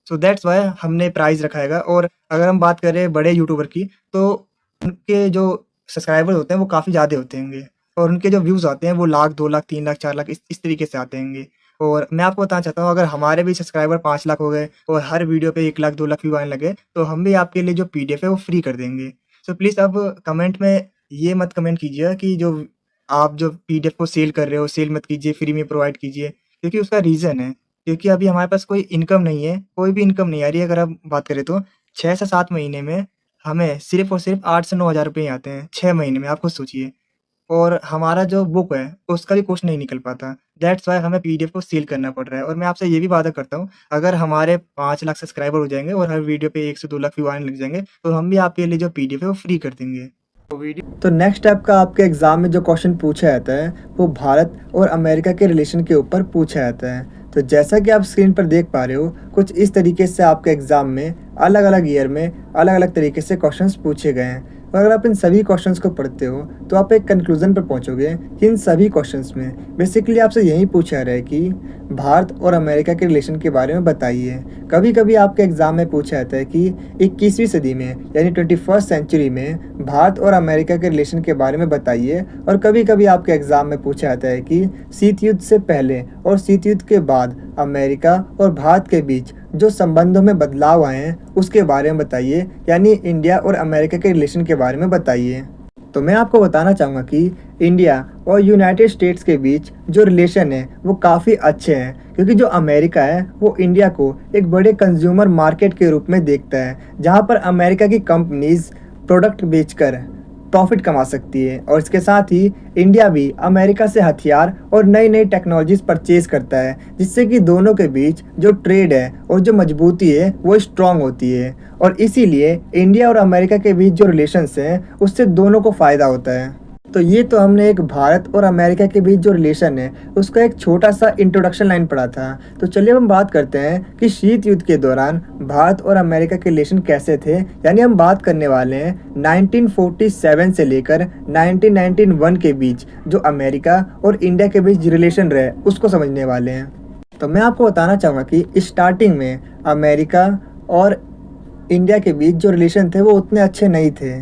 सो दैट्स व्हाई हमने प्राइस रखा हैगा। और अगर हम बात करें बड़े यूट्यूबर की तो उनके जो सब्सक्राइबर होते हैं वो काफ़ी ज़्यादा होते होंगे और उनके जो व्यूज़ आते हैं वो लाख, 2 लाख, 3 लाख, 4 लाख इस तरीके से आते होंगे। और मैं आपको बताना चाहता हूँ अगर हमारे भी सब्सक्राइबर 5 लाख हो गए और हर वीडियो पे 1 लाख, 2 लाख व्यू आने लगे तो हम भी आपके लिए जो पीडीएफ है वो फ्री कर देंगे। सो प्लीज़ अब कमेंट में ये मत कमेंट कीजिएगा कि जो आप जो पीडीएफ को सेल कर रहे हो, सेल मत कीजिए, फ्री में प्रोवाइड कीजिए। क्योंकि उसका रीज़न है, क्योंकि अभी हमारे पास कोई इनकम नहीं है, कोई भी इनकम नहीं आ रही है। अगर आप बात करें तो 6 से 7 महीने में हमें सिर्फ़ और सिर्फ 8 से 9 हज़ार रुपए ही आते हैं 6 महीने में, आप खुद सोचिए। और हमारा जो बुक है उसका भी कुछ नहीं निकल पाता। दैट्स व्हाई हमें पीडीएफ को सेल करना पड़ रहा है। और मैं आपसे ये भी वादा करता हूँ अगर हमारे 5 लाख सब्सक्राइबर हो जाएँगे और हर वीडियो पे 1 से 2 लाख व्यू आने लग जाएँगे तो हम भी आपके लिए जो पीडीएफ है वो फ्री कर देंगे। तो नेक्स्ट स्टेप का आपके एग्ज़ाम में जो क्वेश्चन पूछा जाता है वो भारत और अमेरिका के रिलेशन के ऊपर पूछा जाता है। तो जैसा कि आप स्क्रीन पर देख पा रहे हो कुछ इस तरीके से आपके एग्ज़ाम में अलग अलग ईयर में अलग अलग तरीके से क्वेश्चंस पूछे गए हैं। और अगर आप इन सभी क्वेश्चंस को पढ़ते हो तो आप एक कंक्लूजन पर पहुंचोगे कि इन सभी क्वेश्चंस में बेसिकली आपसे यही पूछा रहा है कि भारत और अमेरिका के रिलेशन के बारे में बताइए। कभी कभी आपके एग्ज़ाम में पूछा जाता है कि 21वीं सदी में यानी 21st सेंचुरी में भारत और अमेरिका के रिलेशन के बारे में बताइए। और कभी कभी आपके एग्ज़ाम में पूछा जाता है कि शीत युद्ध से पहले और शीत युद्ध के बाद अमेरिका और भारत के बीच जो संबंधों में बदलाव आए हैं उसके बारे में बताइए, यानी इंडिया और अमेरिका के रिलेशन के बारे में बताइए। तो मैं आपको बताना चाहूँगा कि इंडिया और यूनाइटेड स्टेट्स के बीच जो रिलेशन है वो काफ़ी अच्छे हैं, क्योंकि जो अमेरिका है वो इंडिया को एक बड़े कंज्यूमर मार्केट के रूप में देखता है, जहाँ पर अमेरिका की कंपनीज प्रोडक्ट बेचकर प्रॉफिट कमा सकती है। और इसके साथ ही इंडिया भी अमेरिका से हथियार और नई नई टेक्नोलॉजीज परचेज करता है, जिससे कि दोनों के बीच जो ट्रेड है और जो मजबूती है वो स्ट्रांग होती है। और इसीलिए इंडिया और अमेरिका के बीच जो रिलेशंस हैं उससे दोनों को फ़ायदा होता है। तो ये तो हमने एक भारत और अमेरिका के बीच जो रिलेशन है उसका एक छोटा सा इंट्रोडक्शन लाइन पढ़ा था। तो चलिए हम बात करते हैं कि शीत युद्ध के दौरान भारत और अमेरिका के रिलेशन कैसे थे। यानी हम बात करने वाले हैं 1947 से लेकर 1991 के बीच जो अमेरिका और इंडिया के बीच रिलेशन रहे उसको समझने वाले हैं। तो मैं आपको बताना चाहूँगा कि स्टार्टिंग में अमेरिका और इंडिया के बीच जो रिलेशन थे वो उतने अच्छे नहीं थे।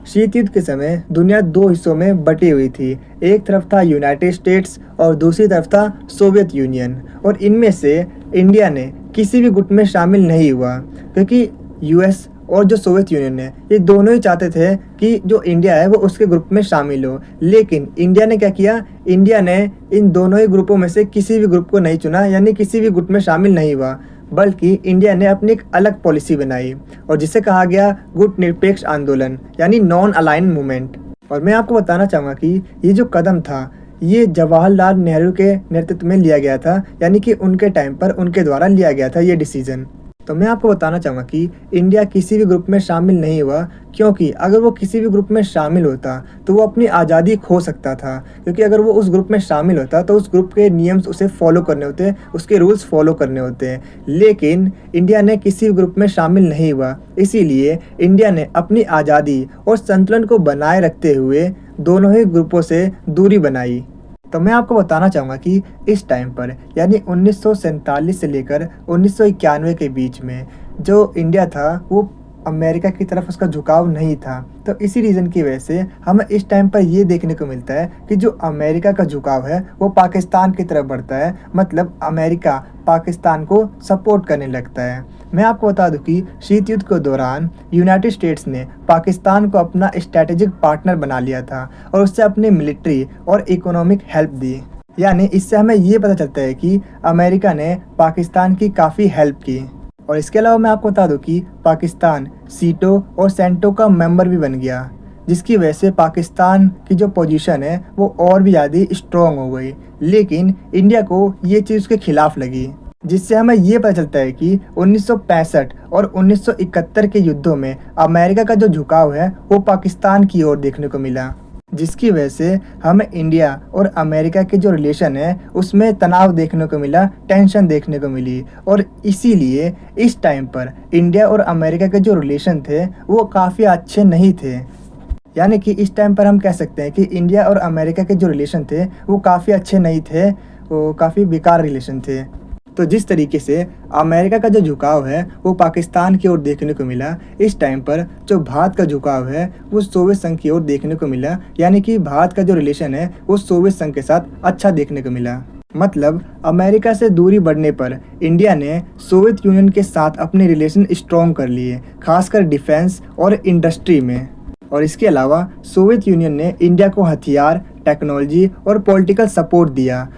शीत युद्ध के समय दुनिया दो हिस्सों में बटी हुई थी। एक तरफ था यूनाइटेड स्टेट्स और दूसरी तरफ था सोवियत यूनियन, और इनमें से इंडिया ने किसी भी गुट में शामिल नहीं हुआ, क्योंकि यूएस और जो सोवियत यूनियन है ये दोनों ही चाहते थे कि जो इंडिया है वो उसके ग्रुप में शामिल हो। लेकिन इंडिया ने क्या किया, इंडिया ने इन दोनों ही ग्रुपों में से किसी भी ग्रुप को नहीं चुना, यानी किसी भी गुट में शामिल नहीं हुआ, बल्कि इंडिया ने अपनी एक अलग पॉलिसी बनाई और जिसे कहा गया गुट निरपेक्ष आंदोलन, यानी नॉन अलाइन मूवमेंट। और मैं आपको बताना चाहूँगा कि ये जो कदम था ये जवाहरलाल नेहरू के नेतृत्व में लिया गया था, यानी कि उनके टाइम पर उनके द्वारा लिया गया था ये डिसीजन। तो मैं आपको बताना चाहूँगा कि इंडिया किसी भी ग्रुप में शामिल नहीं हुआ, क्योंकि अगर वो किसी भी ग्रुप में शामिल होता तो वो अपनी आज़ादी खो सकता था, क्योंकि अगर वो उस ग्रुप में शामिल होता तो उस ग्रुप के नियम्स उसे फॉलो करने होते, उसके रूल्स फॉलो करने होते हैं। लेकिन इंडिया ने किसी भी ग्रुप में शामिल नहीं हुआ, इसीलिए इंडिया ने अपनी आज़ादी और संतुलन को बनाए रखते हुए दोनों ही ग्रुपों से दूरी बनाई। तो मैं आपको बताना चाहूँगा कि इस टाइम पर यानी 1947 से लेकर 1991 के बीच में जो इंडिया था वो अमेरिका की तरफ उसका झुकाव नहीं था। तो इसी रीज़न की वजह से हमें इस टाइम पर ये देखने को मिलता है कि जो अमेरिका का झुकाव है वो पाकिस्तान की तरफ बढ़ता है, मतलब अमेरिका पाकिस्तान को सपोर्ट करने लगता है। मैं आपको बता दूं कि शीत युद्ध के दौरान यूनाइटेड स्टेट्स ने पाकिस्तान को अपना स्ट्रेटेजिक पार्टनर बना लिया था और उससे अपनी मिलिट्री और इकोनॉमिक हेल्प दी। यानी इससे हमें ये पता चलता है कि अमेरिका ने पाकिस्तान की काफ़ी हेल्प की। और इसके अलावा मैं आपको बता दूं कि पाकिस्तान सीटो और सेंटो का मेंबर भी बन गया, जिसकी वजह से पाकिस्तान की जो पोजीशन है वो और भी ज़्यादा स्ट्रॉन्ग हो गई। लेकिन इंडिया को ये चीज़ उसके खिलाफ लगी, जिससे हमें ये पता चलता है कि 1965 और 1971 के युद्धों में अमेरिका का जो झुकाव है वो पाकिस्तान की ओर देखने को मिला, जिसकी वजह से हमें इंडिया और अमेरिका के जो रिलेशन है उसमें तनाव देखने को मिला, टेंशन देखने को मिली। और इसीलिए इस टाइम पर इंडिया और अमेरिका के जो रिलेशन थे वो काफ़ी अच्छे नहीं थे। यानी कि इस टाइम पर हम कह सकते हैं कि इंडिया और अमेरिका के जो रिलेशन थे वो काफ़ी अच्छे नहीं थे, वो काफ़ी बेकार रिलेशन थे। तो जिस तरीके से अमेरिका का जो झुकाव है वो पाकिस्तान की ओर देखने को मिला, इस टाइम पर जो भारत का झुकाव है वो सोवियत संघ की ओर देखने को मिला। यानी कि भारत का जो रिलेशन है वो सोवियत संघ के साथ अच्छा देखने को मिला। मतलब अमेरिका से दूरी बढ़ने पर इंडिया ने सोवियत यूनियन के साथ अपने रिलेशन स्ट्रॉन्ग कर लिए, खासकर डिफेंस और इंडस्ट्री में। और इसके अलावा सोवियत यूनियन ने इंडिया को हथियार, टेक्नोलॉजी और पॉलिटिकल सपोर्ट दिया।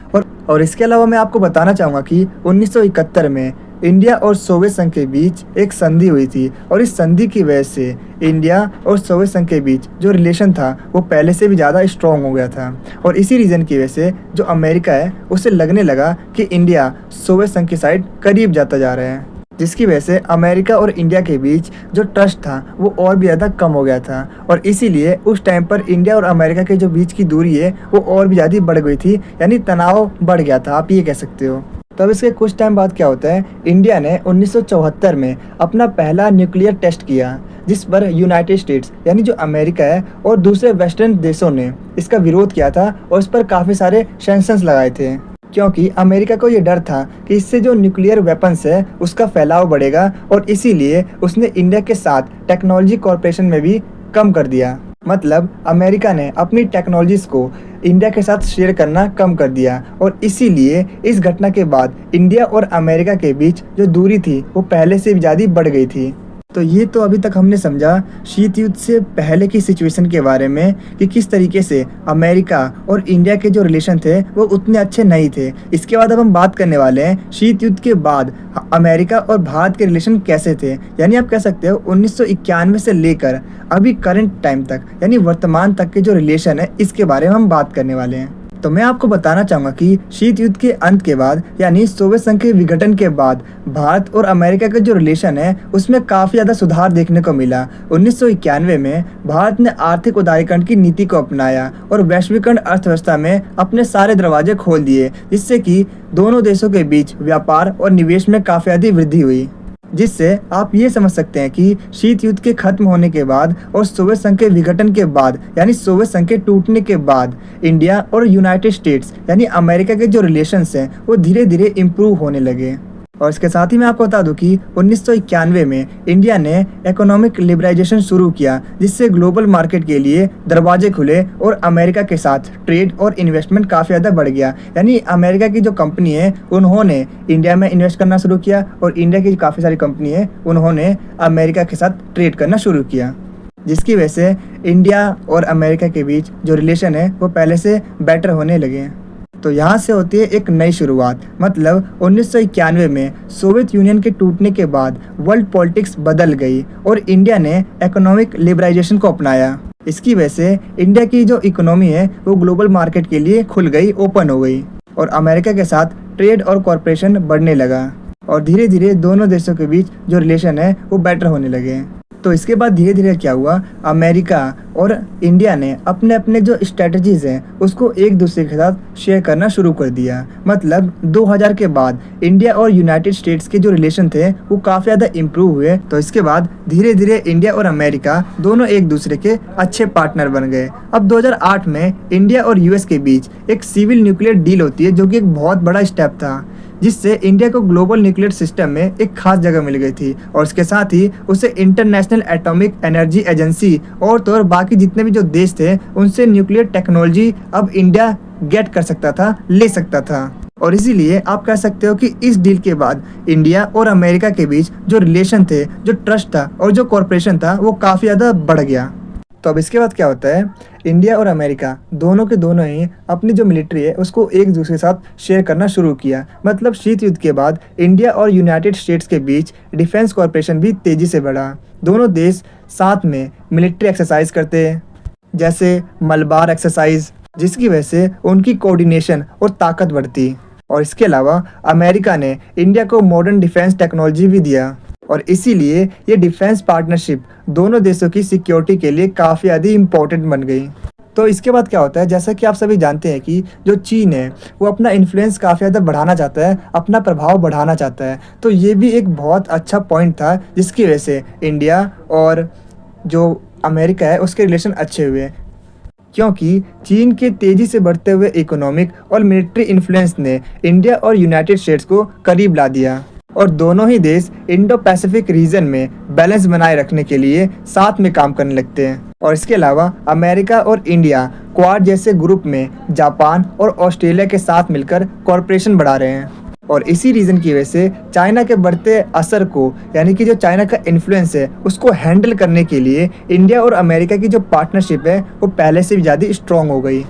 और इसके अलावा मैं आपको बताना चाहूँगा कि 1971 में इंडिया और सोवियत संघ के बीच एक संधि हुई थी, और इस संधि की वजह से इंडिया और सोवियत संघ के बीच जो रिलेशन था वो पहले से भी ज़्यादा स्ट्रॉन्ग हो गया था। और इसी रीज़न की वजह से जो अमेरिका है उसे लगने लगा कि इंडिया सोवियत संघ की साइड करीब जाता जा रहा है, जिसकी वजह से अमेरिका और इंडिया के बीच जो ट्रस्ट था वो और भी ज़्यादा कम हो गया था। और इसीलिए उस टाइम पर इंडिया और अमेरिका के जो बीच की दूरी है वो और भी ज़्यादा बढ़ गई थी, यानी तनाव बढ़ गया था, आप ये कह सकते हो। तब इसके कुछ टाइम बाद क्या होता है, इंडिया ने 1974 में अपना पहला न्यूक्लियर टेस्ट किया, जिस पर यूनाइटेड स्टेट्स यानी जो अमेरिका है और दूसरे वेस्टर्न देशों ने इसका विरोध किया था और इस पर काफ़ी सारे सैंक्शंस लगाए थे, क्योंकि अमेरिका को ये डर था कि इससे जो न्यूक्लियर वेपन्स है उसका फैलाव बढ़ेगा। और इसीलिए उसने इंडिया के साथ टेक्नोलॉजी कॉर्पोरेशन में भी कम कर दिया। मतलब अमेरिका ने अपनी टेक्नोलॉजीज़ को इंडिया के साथ शेयर करना कम कर दिया। और इसीलिए इस घटना के बाद इंडिया और अमेरिका के बीच जो दूरी थी वो पहले से भी ज़्यादा बढ़ गई थी। तो ये तो अभी तक हमने समझा शीत युद्ध से पहले की सिचुएशन के बारे में कि किस तरीके से अमेरिका और इंडिया के जो रिलेशन थे वो उतने अच्छे नहीं थे। इसके बाद अब हम बात करने वाले हैं शीत युद्ध के बाद अमेरिका और भारत के रिलेशन कैसे थे। यानी आप कह सकते हो 1991 से लेकर अभी करंट टाइम तक यानी वर्तमान तक के जो रिलेशन है इसके बारे में हम बात करने वाले हैं। तो मैं आपको बताना चाहूँगा कि शीत युद्ध के अंत के बाद यानी सोवियत संघ के विघटन के बाद भारत और अमेरिका का जो रिलेशन है उसमें काफ़ी ज़्यादा सुधार देखने को मिला। 1991 में भारत ने आर्थिक उदारीकरण की नीति को अपनाया और वैश्वीकरण अर्थव्यवस्था में अपने सारे दरवाजे खोल दिए, जिससे कि दोनों देशों के बीच व्यापार और निवेश में काफ़ी ज़्यादा वृद्धि हुई। जिससे आप ये समझ सकते हैं कि शीत युद्ध के खत्म होने के बाद और सोवियत संघ के विघटन के बाद यानी सोवियत संघ के टूटने के बाद इंडिया और यूनाइटेड स्टेट्स यानी अमेरिका के जो रिलेशंस हैं वो धीरे धीरे इम्प्रूव होने लगे। और इसके साथ ही मैं आपको बता दूं कि 1991 में इंडिया ने इकोनॉमिक लिबरलाइजेशन शुरू किया, जिससे ग्लोबल मार्केट के लिए दरवाजे खुले और अमेरिका के साथ ट्रेड और इन्वेस्टमेंट काफ़ी ज़्यादा बढ़ गया। यानी अमेरिका की जो कंपनी है उन्होंने इंडिया में इन्वेस्ट करना शुरू किया और इंडिया की काफ़ी सारी कंपनी है उन्होंने अमेरिका के साथ ट्रेड करना शुरू किया, जिसकी वजह से इंडिया और अमेरिका के बीच जो रिलेशन है वो पहले से बेटर होने लगे हैं। तो यहाँ से होती है एक नई शुरुआत। मतलब 1991 में सोवियत यूनियन के टूटने के बाद वर्ल्ड पॉलिटिक्स बदल गई और इंडिया ने इकोनॉमिक लिबरलाइजेशन को अपनाया। इसकी वजह से इंडिया की जो इकोनॉमी है वो ग्लोबल मार्केट के लिए खुल गई, ओपन हो गई और अमेरिका के साथ ट्रेड और कॉरपोरेशन बढ़ने लगा और धीरे धीरे दोनों देशों के बीच जो रिलेशन है वो बेटर होने लगे। तो इसके बाद धीरे धीरे क्या हुआ, अमेरिका और इंडिया ने अपने अपने जो स्ट्रेटजीज़ हैं उसको एक दूसरे के साथ शेयर करना शुरू कर दिया। मतलब 2000 के बाद इंडिया और यूनाइटेड स्टेट्स के जो रिलेशन थे वो काफ़ी ज़्यादा इम्प्रूव हुए। तो इसके बाद धीरे धीरे इंडिया और अमेरिका दोनों एक दूसरे के अच्छे पार्टनर बन गए। अब 2008 में इंडिया और यूएस के बीच एक सिविल न्यूक्लियर डील होती है, जो कि एक बहुत बड़ा स्टेप था, जिससे इंडिया को ग्लोबल न्यूक्लियर सिस्टम में एक खास जगह मिल गई थी और इसके साथ ही उसे इंटरनेशनल एटॉमिक एनर्जी एजेंसी और तो और बाकी जितने भी जो देश थे उनसे न्यूक्लियर टेक्नोलॉजी अब इंडिया गेट कर सकता था, ले सकता था। और इसीलिए आप कह सकते हो कि इस डील के बाद इंडिया और अमेरिका के बीच जो रिलेशन थे, जो ट्रस्ट था और जो कॉरपोरेशन था वो काफ़ी ज़्यादा बढ़ गया। तो अब इसके बाद क्या होता है, इंडिया और अमेरिका दोनों के दोनों ही अपनी जो मिलिट्री है उसको एक दूसरे के साथ शेयर करना शुरू किया। मतलब शीत युद्ध के बाद इंडिया और यूनाइटेड स्टेट्स के बीच डिफेंस कॉरपोरेशन भी तेज़ी से बढ़ा। दोनों देश साथ में मिलिट्री एक्सरसाइज करते हैं, जैसे मलबार एक्सरसाइज, जिसकी वजह से उनकी कोऑर्डिनेशन और ताकत बढ़ती। और इसके अलावा अमेरिका ने इंडिया को मॉडर्न डिफेंस टेक्नोलॉजी भी दिया और इसीलिए ये डिफेंस पार्टनरशिप दोनों देशों की सिक्योरिटी के लिए काफ़ी ज़्यादा इम्पोर्टेंट बन गई। तो इसके बाद क्या होता है, जैसा कि आप सभी जानते हैं कि जो चीन है वो अपना इन्फ्लुएंस काफ़ी ज़्यादा बढ़ाना चाहता है, अपना प्रभाव बढ़ाना चाहता है। तो ये भी एक बहुत अच्छा पॉइंट था जिसकी वजह से इंडिया और जो अमेरिका है उसके रिलेशन अच्छे हुए, क्योंकि चीन के तेज़ी से बढ़ते हुए इकोनॉमिक और मिलिट्री इन्फ्लुएंस ने इंडिया और यूनाइटेड स्टेट्स को करीब ला दिया और दोनों ही देश इंडो पैसिफिक रीजन में बैलेंस बनाए रखने के लिए साथ में काम करने लगते हैं। और इसके अलावा अमेरिका और इंडिया क्वाड जैसे ग्रुप में जापान और ऑस्ट्रेलिया के साथ मिलकर कॉरपोरेशन बढ़ा रहे हैं और इसी रीज़न की वजह से चाइना के बढ़ते असर को, यानी कि जो चाइना का इन्फ्लुएंस है उसको हैंडल करने के लिए इंडिया और अमेरिका की जो पार्टनरशिप है वो पहले से भी ज़्यादा स्ट्रॉन्ग हो गई।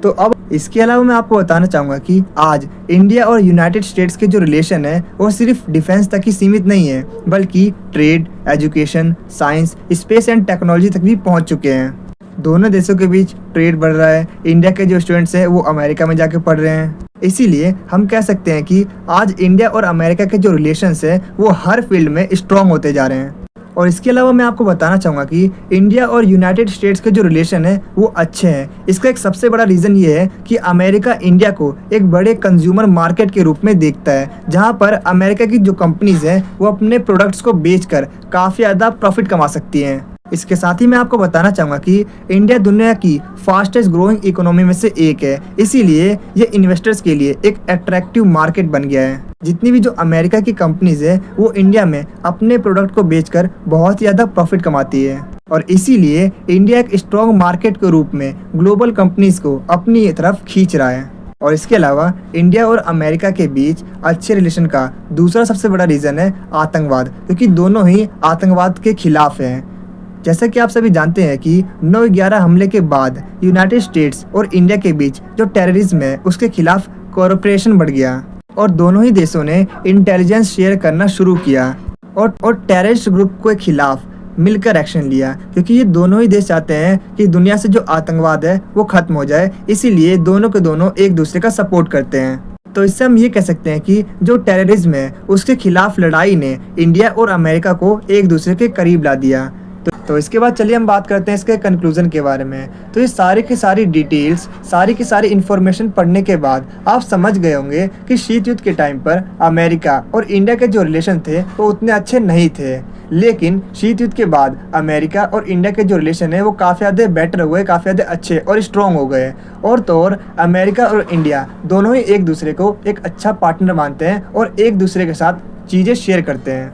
तो अब इसके अलावा मैं आपको बताना चाहूँगा कि आज इंडिया और यूनाइटेड स्टेट्स के जो रिलेशन है वो सिर्फ डिफेंस तक ही सीमित नहीं है, बल्कि trade, education, science, space and technology तक भी पहुँच चुके हैं। दोनों देशों के बीच ट्रेड बढ़ रहा है, इंडिया के जो स्टूडेंट्स हैं वो अमेरिका में जाके पढ़ रहे हैं। इसीलिए हम कह सकते हैं कि आज इंडिया और अमेरिका के जो रिलेशंस है वो हर फील्ड में स्ट्रॉन्ग होते जा रहे हैं। और इसके अलावा मैं आपको बताना चाहूँगा कि इंडिया और यूनाइटेड स्टेट्स के जो रिलेशन है वो अच्छे हैं। इसका एक सबसे बड़ा रीज़न ये है कि अमेरिका इंडिया को एक बड़े कंज्यूमर मार्केट के रूप में देखता है, जहाँ पर अमेरिका की जो कंपनीज़ हैं वो अपने प्रोडक्ट्स को बेचकर काफ़ी ज़्यादा प्रॉफिट कमा सकती हैं। इसके साथ ही मैं आपको बताना चाहूँगा कि इंडिया दुनिया की फास्टेस्ट ग्रोइंग इकोनॉमी में से एक है, इसीलिए ये इन्वेस्टर्स के लिए एक अट्रैक्टिव मार्केट बन गया है। जितनी भी जो अमेरिका की कंपनीज है वो इंडिया में अपने प्रोडक्ट को बेचकर बहुत ज़्यादा प्रॉफिट कमाती है और इसीलिए इंडिया एक स्ट्रॉन्ग मार्केट के रूप में ग्लोबल कंपनीज को अपनी तरफ खींच रहा है। और इसके अलावा इंडिया और अमेरिका के बीच अच्छे रिलेशन का दूसरा सबसे बड़ा रीज़न है आतंकवाद, क्योंकि दोनों ही आतंकवाद के खिलाफ हैं। जैसा कि आप सभी जानते हैं कि 9/11 हमले के बाद यूनाइटेड स्टेट्स और इंडिया के बीच जो टेररिज्म है उसके खिलाफ कोऑपरेशन बढ़ गया और दोनों ही देशों ने इंटेलिजेंस शेयर करना शुरू किया और टेररिस्ट ग्रुप के खिलाफ मिलकर एक्शन लिया, क्योंकि ये दोनों ही देश चाहते हैं कि दुनिया से जो आतंकवाद है वो खत्म हो जाए। इसीलिए दोनों के दोनों एक दूसरे का सपोर्ट करते हैं। तो इससे हम ये कह सकते हैं कि जो टेररिज्म है उसके खिलाफ लड़ाई ने इंडिया और अमेरिका को एक दूसरे के करीब ला दिया। तो इसके बाद चलिए हम बात करते हैं इसके कंक्लूजन के बारे में। तो ये सारी की सारी डिटेल्स, सारी की सारी इन्फॉर्मेशन पढ़ने के बाद आप समझ गए होंगे कि शीत युद्ध के टाइम पर अमेरिका और इंडिया के जो रिलेशन थे वो उतने अच्छे नहीं थे, लेकिन शीत युद्ध के बाद अमेरिका और इंडिया के जो रिलेशन है वो काफ़ी ज़्यादा बेटर हुए, काफ़ी ज़्यादा अच्छे और स्ट्रॉन्ग हो गए। और तो और अमेरिका और इंडिया दोनों ही एक दूसरे को एक अच्छा पार्टनर मानते हैं और एक दूसरे के साथ चीज़ें शेयर करते हैं।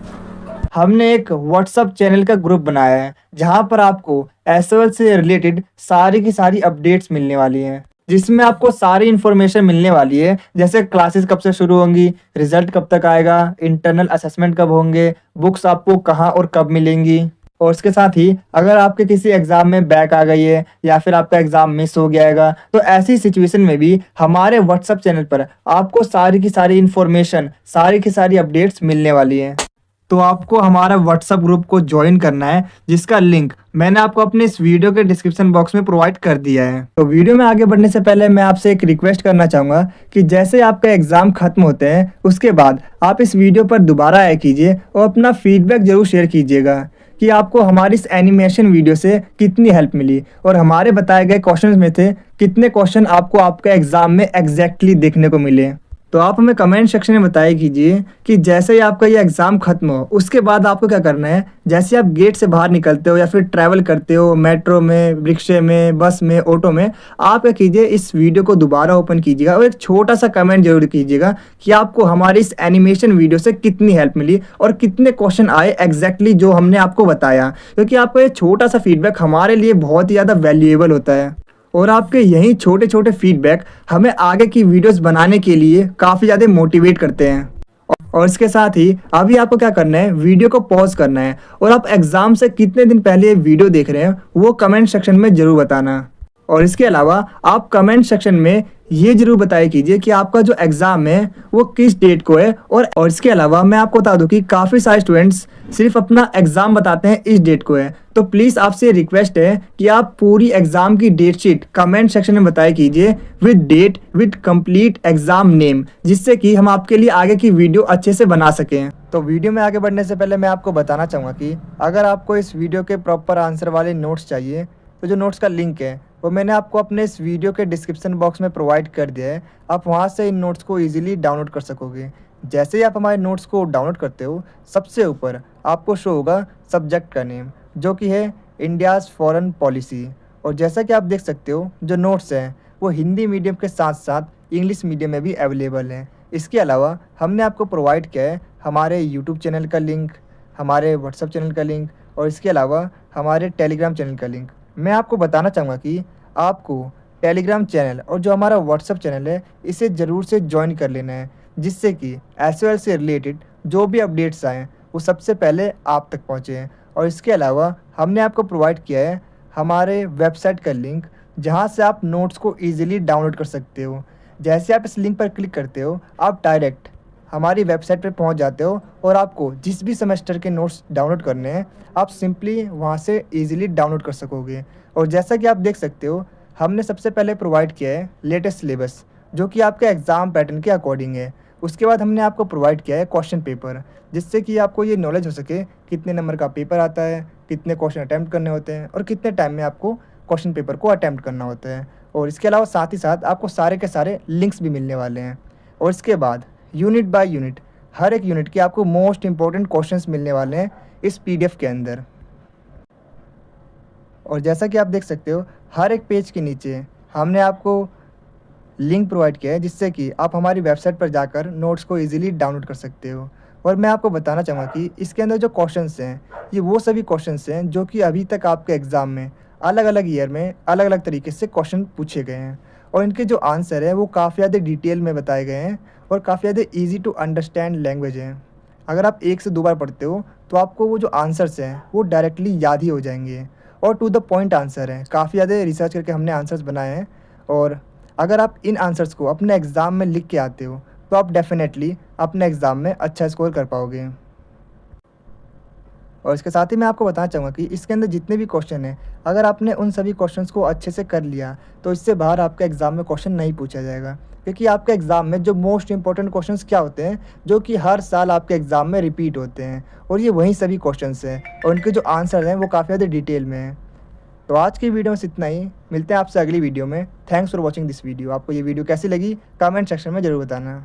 हमने एक व्हाट्सअप चैनल का ग्रुप बनाया है जहाँ पर आपको एसओएल से रिलेटेड सारी की सारी अपडेट्स मिलने वाली हैं, जिसमें आपको सारी इन्फॉर्मेशन मिलने वाली है, जैसे क्लासेस कब से शुरू होंगी, रिजल्ट कब तक आएगा, इंटरनल असेसमेंट कब होंगे, बुक्स आपको कहाँ और कब मिलेंगी। और इसके साथ ही अगर आपके किसी एग्ज़ाम में बैक आ गई है या फिर आपका एग्ज़ाम मिस हो गया है, तो ऐसी सिचुएशन में भी हमारे व्हाट्सअप चैनल पर आपको सारी की सारी इन्फॉर्मेशन, सारी की सारी अपडेट्स मिलने वाली हैं। तो आपको हमारा व्हाट्सअप ग्रुप को ज्वाइन करना है, जिसका लिंक मैंने आपको अपने इस वीडियो के डिस्क्रिप्शन बॉक्स में प्रोवाइड कर दिया है। तो वीडियो में आगे बढ़ने से पहले मैं आपसे एक रिक्वेस्ट करना चाहूँगा कि जैसे आपका एग्ज़ाम खत्म होते हैं उसके बाद आप इस वीडियो पर दोबारा आया कीजिए और अपना फीडबैक ज़रूर शेयर कीजिएगा कि आपको हमारी इस एनिमेशन वीडियो से कितनी हेल्प मिली और हमारे बताए गए क्वेश्चंस में थे कितने क्वेश्चन आपको आपका एग्ज़ाम में एग्जैक्टली देखने को मिले। तो आप हमें कमेंट सेक्शन में बताया कीजिए कि जैसे ही आपका ये एग्ज़ाम खत्म हो उसके बाद आपको क्या करना है। जैसे आप गेट से बाहर निकलते हो या फिर ट्रैवल करते हो मेट्रो में, रिक्शे में, बस में, ऑटो में, आप क्या कीजिए, इस वीडियो को दोबारा ओपन कीजिएगा और एक छोटा सा कमेंट जरूर कीजिएगा कि आपको हमारी इस एनिमेशन वीडियो से कितनी हेल्प मिली और कितने क्वेश्चन आए एग्जैक्टली जो हमने आपको बताया, क्योंकि आपका ये छोटा सा फीडबैक हमारे लिए बहुत ही ज़्यादा वैल्यूएबल होता है और आपके यही छोटे छोटे फीडबैक हमें आगे की वीडियोस बनाने के लिए काफ़ी ज़्यादा मोटिवेट करते हैं। और इसके साथ ही अभी आपको क्या करना है, वीडियो को पॉज करना है और आप एग्ज़ाम से कितने दिन पहले ये वीडियो देख रहे हैं वो कमेंट सेक्शन में ज़रूर बताना। और इसके अलावा आप कमेंट सेक्शन में ये जरूर बताया कीजिए कि आपका जो एग्ज़ाम है वो किस डेट को है। और इसके अलावा मैं आपको बता दूं कि काफ़ी सारे स्टूडेंट्स सिर्फ अपना एग्ज़ाम बताते हैं इस डेट को है, तो प्लीज़ आपसे रिक्वेस्ट है कि आप पूरी एग्ज़ाम की डेट शीट कमेंट सेक्शन में बताया कीजिए with date, with complete exam name, जिससे कि हम आपके लिए आगे की वीडियो अच्छे से बना सकें। तो वीडियो में आगे बढ़ने से पहले मैं आपको बताना चाहूँगा कि अगर आपको इस वीडियो के प्रॉपर आंसर वाले नोट्स चाहिए तो जो नोट्स का लिंक है वो मैंने आपको अपने इस वीडियो के डिस्क्रिप्शन बॉक्स में प्रोवाइड कर दिया है। आप वहाँ से इन नोट्स को इजीली डाउनलोड कर सकोगे। जैसे ही आप हमारे नोट्स को डाउनलोड करते हो सबसे ऊपर आपको शो होगा सब्जेक्ट का नेम, जो कि है इंडियाज़ फॉरेन पॉलिसी। और जैसा कि आप देख सकते हो जो नोट्स हैं वो हिंदी मीडियम के साथ साथ इंग्लिश मीडियम में भी अवेलेबल हैं। इसके अलावा हमने आपको प्रोवाइड किया है हमारे यूट्यूब चैनल का लिंक, हमारे व्हाट्सएप चैनल का लिंक और इसके अलावा हमारे टेलीग्राम चैनल का लिंक। मैं आपको बताना चाहूँगा कि आपको टेलीग्राम चैनल और जो हमारा व्हाट्सएप चैनल है इसे ज़रूर से ज्वाइन कर लेना है, जिससे कि एसओएल से रिलेटेड जो भी अपडेट्स आएँ वो सबसे पहले आप तक पहुँचे। और इसके अलावा हमने आपको प्रोवाइड किया है हमारे वेबसाइट का लिंक, जहाँ से आप नोट्स को ईजिली डाउनलोड कर सकते हो। जैसे आप इस लिंक पर क्लिक करते हो आप डायरेक्ट हमारी वेबसाइट पर पहुंच जाते हो और आपको जिस भी सेमेस्टर के नोट्स डाउनलोड करने हैं आप सिंपली वहां से इजीली डाउनलोड कर सकोगे। और जैसा कि आप देख सकते हो हमने सबसे पहले प्रोवाइड किया है लेटेस्ट सिलेबस, जो कि आपके एग्ज़ाम पैटर्न के अकॉर्डिंग है। उसके बाद हमने आपको प्रोवाइड किया है क्वेश्चन पेपर, जिससे कि आपको ये नॉलेज हो सके कितने नंबर का पेपर आता है, कितने क्वेश्चन अटैम्प्ट करने होते हैं और कितने टाइम में आपको क्वेश्चन पेपर को अटैम्प्ट करना होता है। और इसके अलावा साथ ही साथ आपको सारे के सारे लिंक्स भी मिलने वाले हैं। और इसके बाद यूनिट बाय यूनिट हर एक यूनिट के आपको मोस्ट इंपॉर्टेंट क्वेश्चंस मिलने वाले हैं इस पीडीएफ के अंदर। और जैसा कि आप देख सकते हो हर एक पेज के नीचे हमने आपको लिंक प्रोवाइड किया है, जिससे कि आप हमारी वेबसाइट पर जाकर नोट्स को इजीली डाउनलोड कर सकते हो। और मैं आपको बताना चाहूँगा कि इसके अंदर जो क्वेश्चंस हैं ये वो सभी क्वेश्चंस हैं जो कि अभी तक आपके एग्ज़ाम में अलग अलग ईयर में अलग अलग तरीके से क्वेश्चन पूछे गए हैं और इनके जो आंसर है वो काफ़ी ज़्यादा डिटेल में बताए गए हैं और काफ़ी ज़्यादा ईजी टू अंडरस्टैंड लैंग्वेज है। अगर आप 1 से 2 बार पढ़ते हो तो आपको वो जो आंसर्स हैं वो डायरेक्टली याद ही हो जाएंगे और टू द पॉइंट आंसर हैं। काफ़ी ज़्यादा रिसर्च करके हमने आंसर्स बनाए हैं और अगर आप इन आंसर्स को अपने एग्ज़ाम में लिख के आते हो तो आप डेफिनेटली अपने एग्ज़ाम में अच्छा स्कोर कर पाओगे। और इसके साथ ही मैं आपको बताना चाहूँगा कि इसके अंदर जितने भी क्वेश्चन हैं अगर आपने उन सभी क्वेश्चंस को अच्छे से कर लिया तो इससे बाहर आपके एग्ज़ाम में क्वेश्चन नहीं पूछा जाएगा, क्योंकि आपके एग्ज़ाम में जो मोस्ट इंपॉर्टेंट क्वेश्चंस क्या होते हैं जो कि हर साल आपके एग्ज़ाम में रिपीट होते हैं और ये वही सभी क्वेश्चंस हैं और उनके जो आंसर हैं वो काफ़ी ज़्यादा डिटेल में हैं। तो आज की वीडियो में इतना ही, मिलते हैं आपसे अगली वीडियो में। Thanks for watching this video. आपको ये वीडियो कैसी लगी कमेंट सेक्शन में ज़रूर बताना।